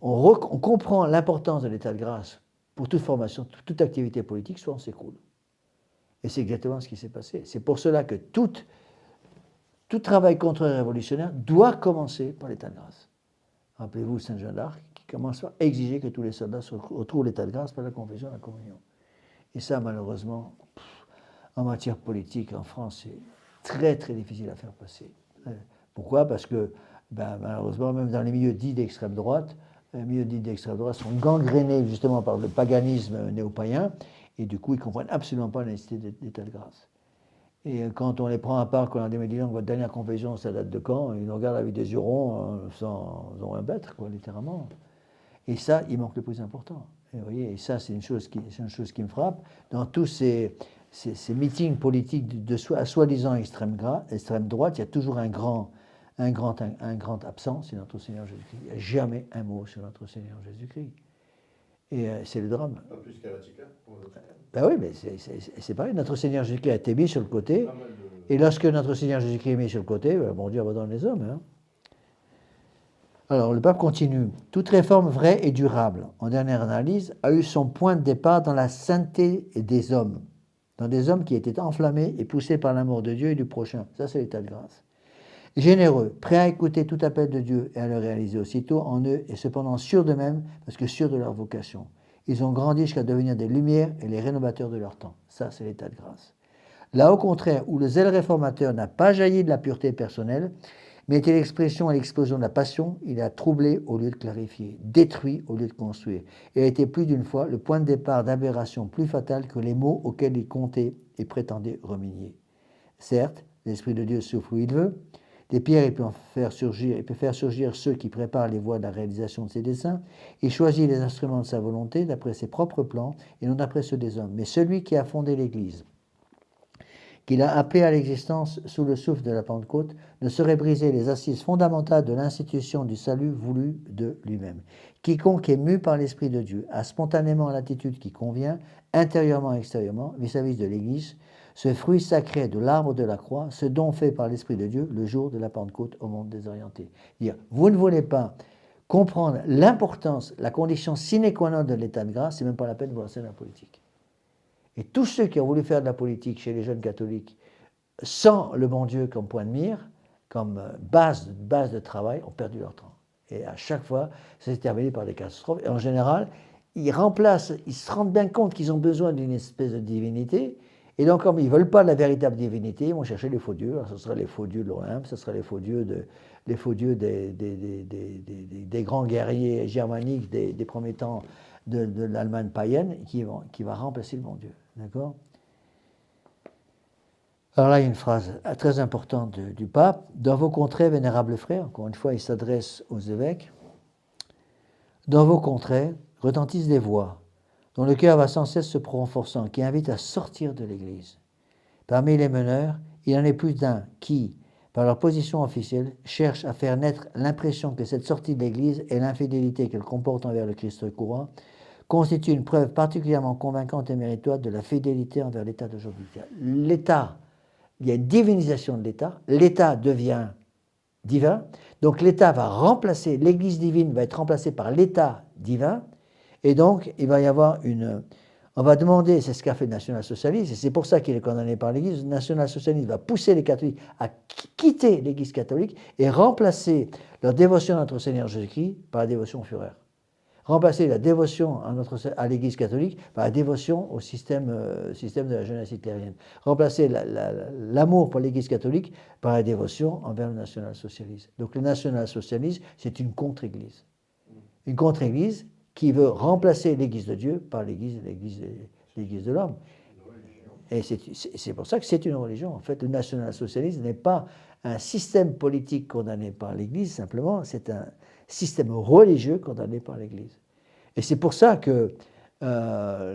on comprend l'importance de l'état de grâce pour toute formation, toute activité politique, soit on s'écroule. Et c'est exactement ce qui s'est passé. C'est pour cela que tout travail contre-révolutionnaire doit commencer par l'état de grâce. Rappelez-vous Saint Jean d'Arc qui commence par exiger que tous les soldats retrouvent l'état de grâce par la confession et la communion. Et ça, malheureusement, en matière politique, en France, c'est très très difficile à faire passer. Pourquoi? Parce que, malheureusement, même dans les milieux dits d'extrême droite, les milieux dits d'extrême droite sont gangrénés justement par le paganisme néo-païen, et du coup, ils ne comprennent absolument pas la nécessité d'état de grâce. Et quand on les prend à part, quand on dit, donc, votre dernière confession, ça date de quand? Ils nous regardent avec des yeux ronds, sans rien bête, quoi, littéralement. Et ça, il manque le plus important. Et, vous voyez, et ça, c'est une chose qui me frappe. Dans tous ces meetings politiques de soi-disant extrême droite, il y a toujours un grand absent, c'est notre Seigneur Jésus-Christ. Il n'y a jamais un mot sur notre Seigneur Jésus-Christ. Et c'est le drame.
Pas plus qu'à Vatican.
Ben oui, mais c'est pareil. Notre Seigneur Jésus-Christ a été mis sur le côté. Et lorsque notre Seigneur Jésus-Christ est mis sur le côté, bon Dieu abandonne les hommes. Hein. Alors, le pape continue. Toute réforme vraie et durable, en dernière analyse, a eu son point de départ dans la sainteté des hommes. Dans des hommes qui étaient enflammés et poussés par l'amour de Dieu et du prochain. Ça, c'est l'état de grâce. Généreux, prêts à écouter tout appel de Dieu et à le réaliser aussitôt en eux, et cependant sûrs d'eux-mêmes, parce que sûrs de leur vocation. Ils ont grandi jusqu'à devenir des lumières et les rénovateurs de leur temps. Ça, c'est l'état de grâce. Là, au contraire, où le zèle réformateur n'a pas jailli de la pureté personnelle, mais était l'expression et l'explosion de la passion, il a troublé au lieu de clarifier, détruit au lieu de construire, et a été plus d'une fois le point de départ d'aberrations plus fatales que les mots auxquels il comptait et prétendait reminier. Certes, l'Esprit de Dieu souffle où il veut, des pierres, il peut faire surgir ceux qui préparent les voies de la réalisation de ses desseins. Il choisit les instruments de sa volonté d'après ses propres plans et non d'après ceux des hommes. Mais celui qui a fondé l'Église, qu'il a appelé à l'existence sous le souffle de la Pentecôte, ne saurait briser les assises fondamentales de l'institution du salut voulu de lui-même. Quiconque est mu par l'Esprit de Dieu a spontanément l'attitude qui convient, intérieurement et extérieurement, vis-à-vis de l'Église, ce fruit sacré de l'arbre de la croix, ce don fait par l'Esprit de Dieu le jour de la Pentecôte au monde désorienté. Dire, vous ne voulez pas comprendre l'importance, la condition sine qua non de l'état de grâce, c'est même pas la peine de vous lancer dans la politique. Et tous ceux qui ont voulu faire de la politique chez les jeunes catholiques sans le bon Dieu comme point de mire, comme base de travail, ont perdu leur temps. Et à chaque fois, ça s'est terminé par des catastrophes. Et en général, ils se rendent bien compte qu'ils ont besoin d'une espèce de divinité. Et donc, comme ils ne veulent pas la véritable divinité, ils vont chercher les faux dieux. Alors, ce sera les faux dieux de l'Olympe, ce sera les faux dieux des grands guerriers germaniques des premiers temps de l'Allemagne païenne qui va remplacer le bon Dieu. D'accord? Alors là, il y a une phrase très importante du pape. Dans vos contrées, vénérables frères, encore une fois, il s'adresse aux évêques. Dans vos contrées retentissent des voix dont le cœur va sans cesse se renforçant, qui invitent à sortir de l'Église. Parmi les meneurs, il en est plus d'un qui, par leur position officielle, cherchent à faire naître l'impression que cette sortie de l'Église et l'infidélité qu'elle comporte envers le Christ courant constituent une preuve particulièrement convaincante et méritoire de la fidélité envers l'État d'aujourd'hui. L'État, il y a une divinisation de l'État, l'État devient divin, donc l'État va remplacer, l'Église divine va être remplacée par l'État divin, et donc il va y avoir on va demander, c'est ce qu'a fait le national-socialiste, et c'est pour ça qu'il est condamné par l'Église, le national-socialiste va pousser les catholiques à quitter l'Église catholique et remplacer leur dévotion à notre Seigneur Jésus-Christ par la dévotion au Führer. Remplacer la dévotion à l'Église catholique par la dévotion au système de la jeunesse hitlérienne. Remplacer l'amour pour l'Église catholique par la dévotion envers le national-socialisme. Donc le national-socialisme, c'est une contre-Église. Une contre-Église qui veut remplacer l'Église de Dieu par l'Église de l'homme. Et c'est pour ça que c'est une religion. En fait, le national-socialisme n'est pas un système politique condamné par l'Église, simplement, c'est un système religieux condamné par l'Église. Et c'est pour ça que la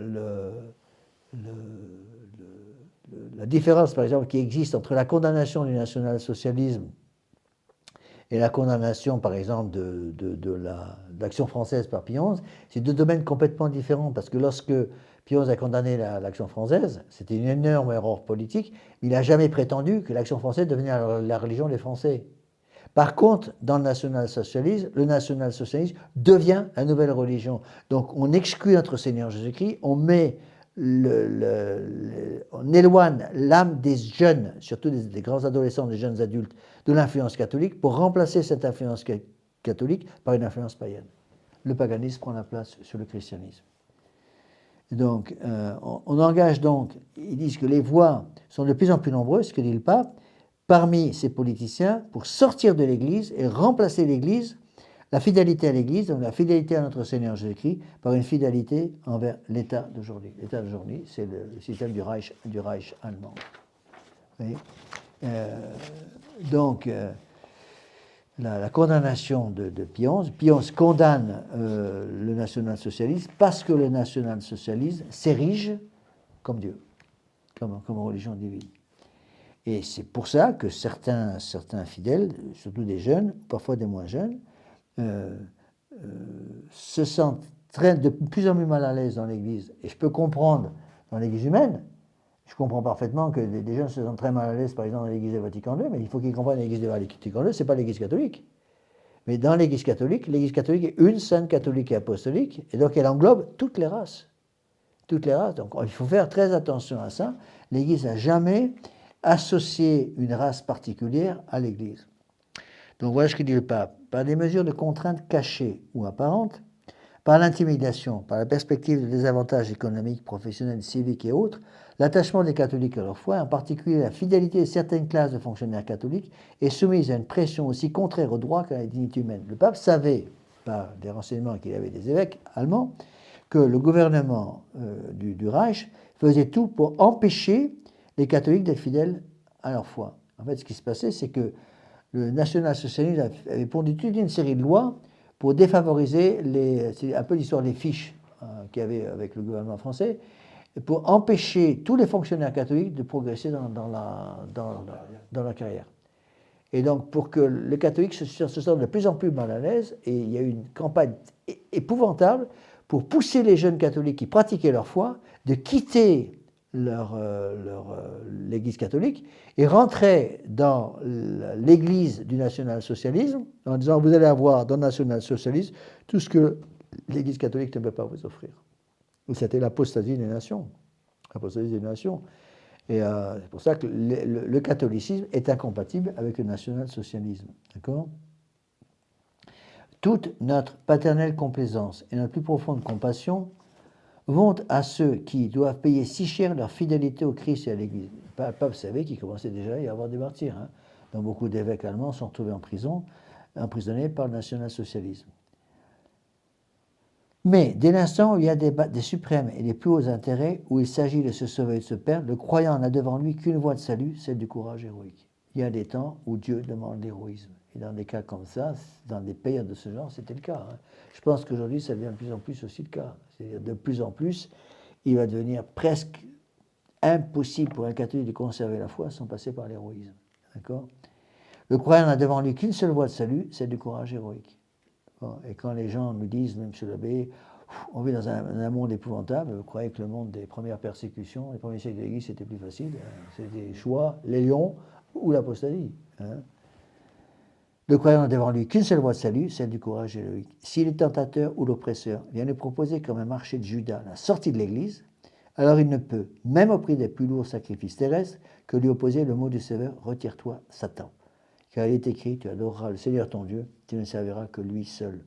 différence, par exemple, qui existe entre la condamnation du national-socialisme et la condamnation, par exemple, de l'Action française par Pionze, c'est deux domaines complètement différents, parce que lorsque Pionze a condamné l'Action française, c'était une énorme erreur politique, il n'a jamais prétendu que l'Action française devenait la religion des Français. Par contre, dans le national-socialisme devient la nouvelle religion. Donc on exclut notre Seigneur Jésus-Christ, on met on éloigne l'âme des jeunes, surtout des grands adolescents, des jeunes adultes, de l'influence catholique pour remplacer cette influence catholique par une influence païenne. Le paganisme prend la place sur le christianisme. Donc, on engage donc, ils disent que les voix sont de plus en plus nombreuses, ce que dit le pape, parmi ces politiciens pour sortir de l'Église et remplacer l'Église, la fidélité à l'Église, donc la fidélité à notre Seigneur Jésus-Christ, par une fidélité envers l'État d'aujourd'hui. L'État d'aujourd'hui, c'est le système du Reich allemand. Vous voyez donc, la condamnation de Pionze. Pionze condamne le national-socialisme parce que le national-socialisme s'érige comme Dieu, comme religion divine. Et c'est pour ça que certains fidèles, surtout des jeunes, parfois des moins jeunes, se sentent de plus en plus mal à l'aise dans l'Église. Et je peux comprendre dans l'Église humaine, je comprends parfaitement que des jeunes se sentent très mal à l'aise, par exemple, dans l'Église de Vatican II, mais il faut qu'ils comprennent l'Église de Vatican II, ce n'est pas l'Église catholique. Mais dans l'Église catholique est une sainte catholique et apostolique, et donc elle englobe toutes les races. Toutes les races. Donc il faut faire très attention à ça. L'Église n'a jamais associé une race particulière à l'Église. Donc voilà ce que dit le pape. Par des mesures de contrainte cachées ou apparentes, par l'intimidation, par la perspective de désavantages économiques, professionnels, civiques et autres, l'attachement des catholiques à leur foi, en particulier la fidélité de certaines classes de fonctionnaires catholiques, est soumise à une pression aussi contraire au droit qu'à la dignité humaine. Le pape savait, par des renseignements qu'il avait des évêques allemands, que le gouvernement du Reich faisait tout pour empêcher les catholiques d'être fidèles à leur foi. En fait, ce qui se passait, c'est que le national-socialisme avait pondu toute une série de lois pour défavoriser c'est un peu l'histoire des fiches qu'il y avait avec le gouvernement français, pour empêcher tous les fonctionnaires catholiques de progresser dans leur carrière. Et donc, pour que les catholiques se sentent de plus en plus mal à l'aise, et il y a eu une campagne épouvantable pour pousser les jeunes catholiques qui pratiquaient leur foi de quitter l'Église catholique et rentrer dans l'Église du national-socialisme en disant vous allez avoir dans le national-socialisme tout ce que l'Église catholique ne peut pas vous offrir. C'était l'apostasie des nations. L'apostasie des nations. Et c'est pour ça que le catholicisme est incompatible avec le national-socialisme. D'accord ? Toute notre paternelle complaisance et notre plus profonde compassion vont à ceux qui doivent payer si cher leur fidélité au Christ et à l'Église. Le pape savait qu'il commençait déjà à y avoir des martyrs. Donc beaucoup d'évêques allemands sont retrouvés en prison, emprisonnés par le national-socialisme. Mais dès l'instant où il y a des suprêmes et des plus hauts intérêts, où il s'agit de se sauver et de se perdre, le croyant n'a devant lui qu'une voie de salut, celle du courage héroïque. Il y a des temps où Dieu demande l'héroïsme. Et dans des cas comme ça, dans des périodes de ce genre, c'était le cas. Je pense qu'aujourd'hui, ça devient de plus en plus aussi le cas. C'est-à-dire de plus en plus, il va devenir presque impossible pour un catholique de conserver la foi sans passer par l'héroïsme. D'accord ? Le croyant n'a devant lui qu'une seule voie de salut, celle du courage héroïque. Et quand les gens nous disent, même chez l'abbé, on vit dans un monde épouvantable, vous croyez que le monde des premières persécutions, les premiers siècles de l'Église, c'était plus facile. C'était des choix, les lions ou l'apostasie. Le croyant n'a devant lui qu'une seule voie de salut, celle du courage héroïque. Si le tentateur ou l'oppresseur vient lui proposer comme un marché de Judas la sortie de l'Église, alors il ne peut, même au prix des plus lourds sacrifices terrestres, que lui opposer le mot du Sauveur, retire-toi, Satan. Car il est écrit, tu adoreras le Seigneur ton Dieu, tu ne serviras que lui seul.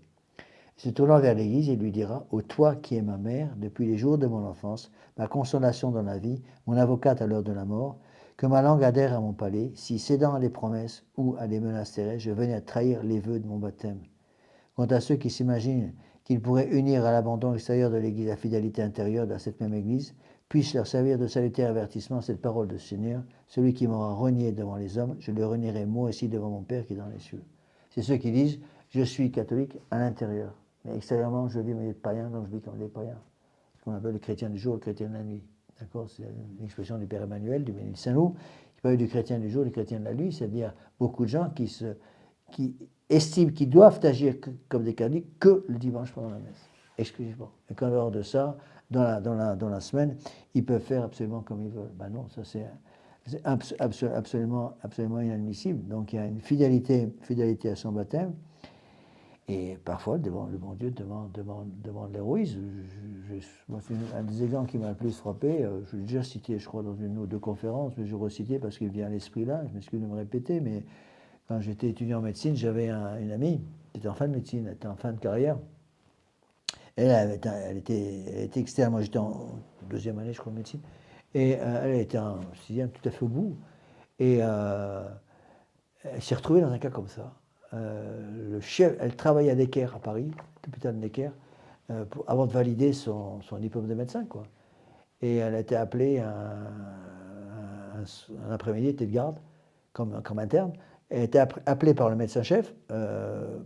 Se tournant vers l'Église, il lui dira, ô toi qui es ma mère, depuis les jours de mon enfance, ma consolation dans la vie, mon avocate à l'heure de la mort, que ma langue adhère à mon palais, si cédant à des promesses ou à des menaces terrestres, je venais à trahir les vœux de mon baptême. Quant à ceux qui s'imaginent qu'ils pourraient unir à l'abandon extérieur de l'Église la fidélité intérieure de cette même Église, puisse leur servir de salutaire avertissement cette parole de Seigneur. Celui qui m'aura renié devant les hommes, je le renierai moi aussi devant mon Père qui est dans les cieux. C'est ceux qui disent, je suis catholique à l'intérieur, mais extérieurement, je vis mes païens, donc je vis comme des païens. Ce qu'on appelle le chrétien du jour, le chrétien de la nuit. D'accord? C'est l'expression du Père Emmanuel, du Bénédicte Saint-Loup, qui parle du chrétien du jour, du chrétien de la nuit, c'est-à-dire beaucoup de gens qui estiment qu'ils doivent agir comme des catholiques que le dimanche pendant la messe, exclusivement. Et qu'en dehors de ça, dans la semaine, ils peuvent faire absolument comme ils veulent. Ben non, ça c'est absolument inadmissible. Donc il y a une fidélité à son baptême. Et parfois, le bon Dieu demande l'héroïsme. Moi, c'est un des exemples qui m'a le plus frappé. Je l'ai déjà cité, je crois, dans une ou deux conférences, mais je vais reciter parce qu'il vient à l'esprit là. Je m'excuse de me répéter, mais quand j'étais étudiant en médecine, j'avais une amie qui était en fin de médecine, elle était en fin de carrière. Elle était externe. Moi, j'étais en deuxième année, je crois, de médecine. Et elle était en sixième, tout à fait au bout. Et elle s'est retrouvée dans un cas comme ça. Le chef, elle travaillait à Necker, à Paris, l'hôpital de Necker, avant de valider son diplôme de médecin, quoi. Et elle a été appelée un après-midi, elle était de garde, comme interne. Elle a été appelée par le médecin-chef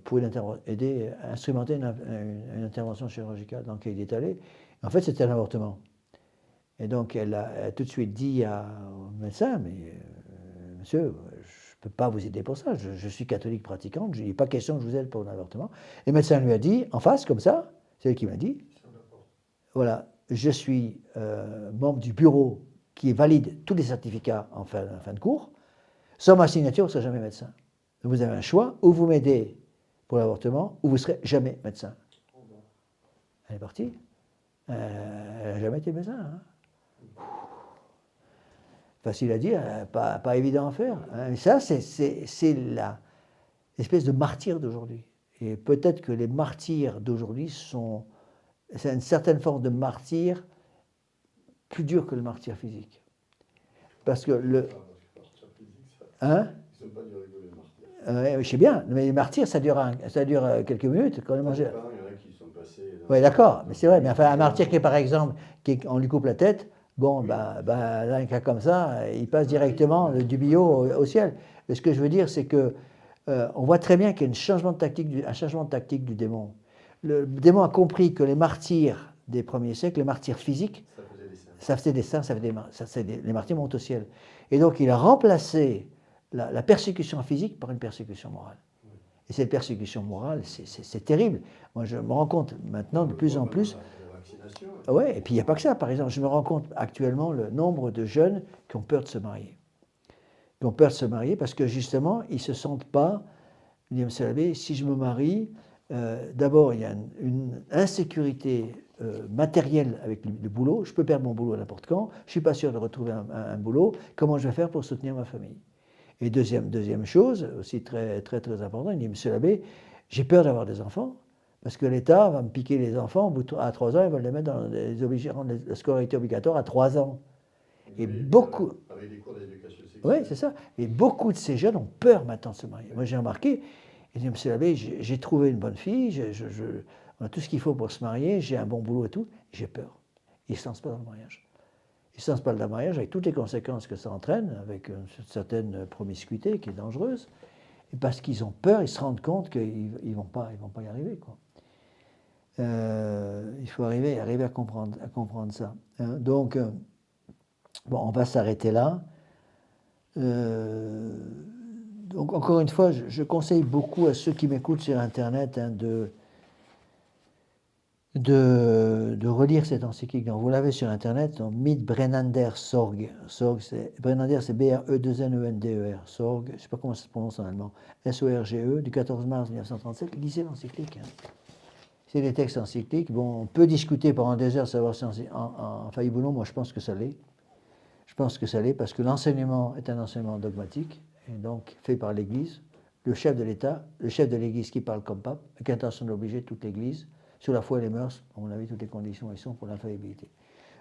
pour aider à instrumenter une intervention chirurgicale. Donc elle y est allée. En fait, c'était un avortement. Et donc elle a tout de suite dit au médecin, mais monsieur, je ne peux pas vous aider pour ça, je suis catholique pratiquante, il n'est pas question que je vous aide pour un avortement. Et le médecin lui a dit, en face, comme ça, c'est elle qui m'a dit, voilà, je suis membre du bureau qui valide tous les certificats en fin de cours. Sans ma signature, vous ne serez jamais médecin. Vous avez un choix, ou vous m'aidez pour l'avortement, ou vous ne serez jamais médecin. Elle est partie. Elle n'a jamais été médecin. Hein. Facile à dire, pas évident à faire. Mais ça, c'est l'espèce de martyr d'aujourd'hui. Et peut-être que les martyrs d'aujourd'hui c'est une certaine forme de martyr plus dur que le martyr physique. Parce que Hein? Ils ne sont pas du rigoler, les martyrs. Je sais bien, mais les martyrs, ça dure quelques minutes. Quand il y en a qui sont passés. Oui, d'accord, mais c'est vrai. Mais enfin, un martyr qui, par exemple, on lui coupe la tête, bon, oui. Dans un cas comme ça, il passe directement du bio au ciel. Mais ce que je veux dire, c'est que on voit très bien qu'il y a un changement de tactique du démon. Le démon a compris que les martyrs des premiers siècles, les martyrs physiques, ça faisait des saints, les martyrs montent au ciel. Et donc, il a remplacé la persécution physique par une persécution morale. Et cette persécution morale, c'est terrible. Moi, je me rends compte maintenant de plus en plus. Oui, et puis il n'y a pas que ça. Par exemple, je me rends compte actuellement le nombre de jeunes qui ont peur de se marier. Qui ont peur de se marier parce que justement, ils ne se sentent pas. Ils disent, monsieur l'abbé, si je me marie, d'abord, il y a une insécurité matérielle avec le boulot. Je peux perdre mon boulot à n'importe quand. Je ne suis pas sûr de retrouver un boulot. Comment je vais faire pour soutenir ma famille? Et deuxième chose, aussi très, très, très important, il dit, monsieur l'abbé, j'ai peur d'avoir des enfants, parce que l'État va me piquer les enfants, à 3 ans, ils vont les mettre dans la scolarité obligatoire à 3 ans. Et oui, beaucoup... Avec des cours d'éducation sexuelle. Oui, c'est ça. Et beaucoup de ces jeunes ont peur maintenant de se marier. Oui. Moi, j'ai remarqué, il dit, monsieur l'abbé, j'ai trouvé une bonne fille, on a tout ce qu'il faut pour se marier, j'ai un bon boulot et tout, j'ai peur. Ils ne se lancent pas dans le mariage. Ils ne se lancent pas dans le mariage avec toutes les conséquences que ça entraîne, avec une certaine promiscuité qui est dangereuse, et parce qu'ils ont peur, ils se rendent compte qu'ils ne vont pas y arriver, quoi. Il faut arriver à comprendre ça. Donc, bon, on va s'arrêter là. Donc, encore une fois, je conseille beaucoup à ceux qui m'écoutent sur Internet de relire cette encyclique. Donc, vous l'avez sur Internet, donc Mitbrennander Sorg. Brennander, c'est B-R-E-2-N-E-N-D-E-R. Sorg, je ne sais pas comment ça se prononce en allemand. S-O-R-G-E, du 14 mars 1937. Lisez l'encyclique. Hein. C'est des textes encycliques. Bon, on peut discuter pendant des heures, savoir si en faillible ou non. Moi, je pense que ça l'est. Je pense que ça l'est parce que l'enseignement est un enseignement dogmatique, et donc fait par l'Église. Le chef de l'État, le chef de l'Église qui parle comme pape, avec intention d'obliger toute l'Église sur la foi et les mœurs. À mon avis, toutes les conditions y sont pour l'infaillibilité.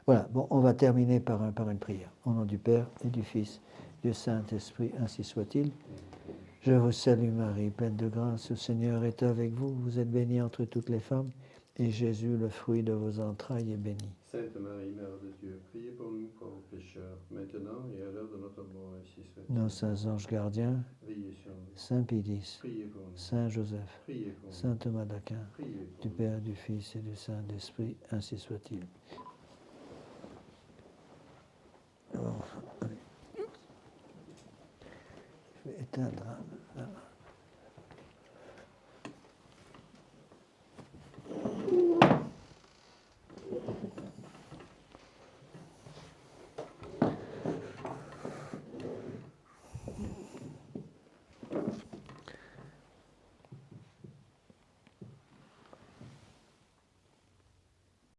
Voilà, bon, on va terminer par une prière. Au nom du Père et du Fils, du Saint-Esprit, ainsi soit-il. Je vous salue Marie, pleine de grâce, le Seigneur est avec vous. Vous êtes bénie entre toutes les femmes, et Jésus, le fruit de vos entrailles, est béni.
Sainte Marie, Mère de Dieu, priez pour nous pauvres pécheurs, maintenant et à l'heure de notre mort, ainsi soit.
Nos saints anges gardiens,
Veillez sur nous.
Saint Pédis,
Priez pour nous.
Saint Joseph,
Priez pour nous.
Saint Thomas d'Aquin,
Priez pour
du
nous.
Père, du Fils et du Saint-Esprit, ainsi soit-il. Alors, allez. Je vais éteindre.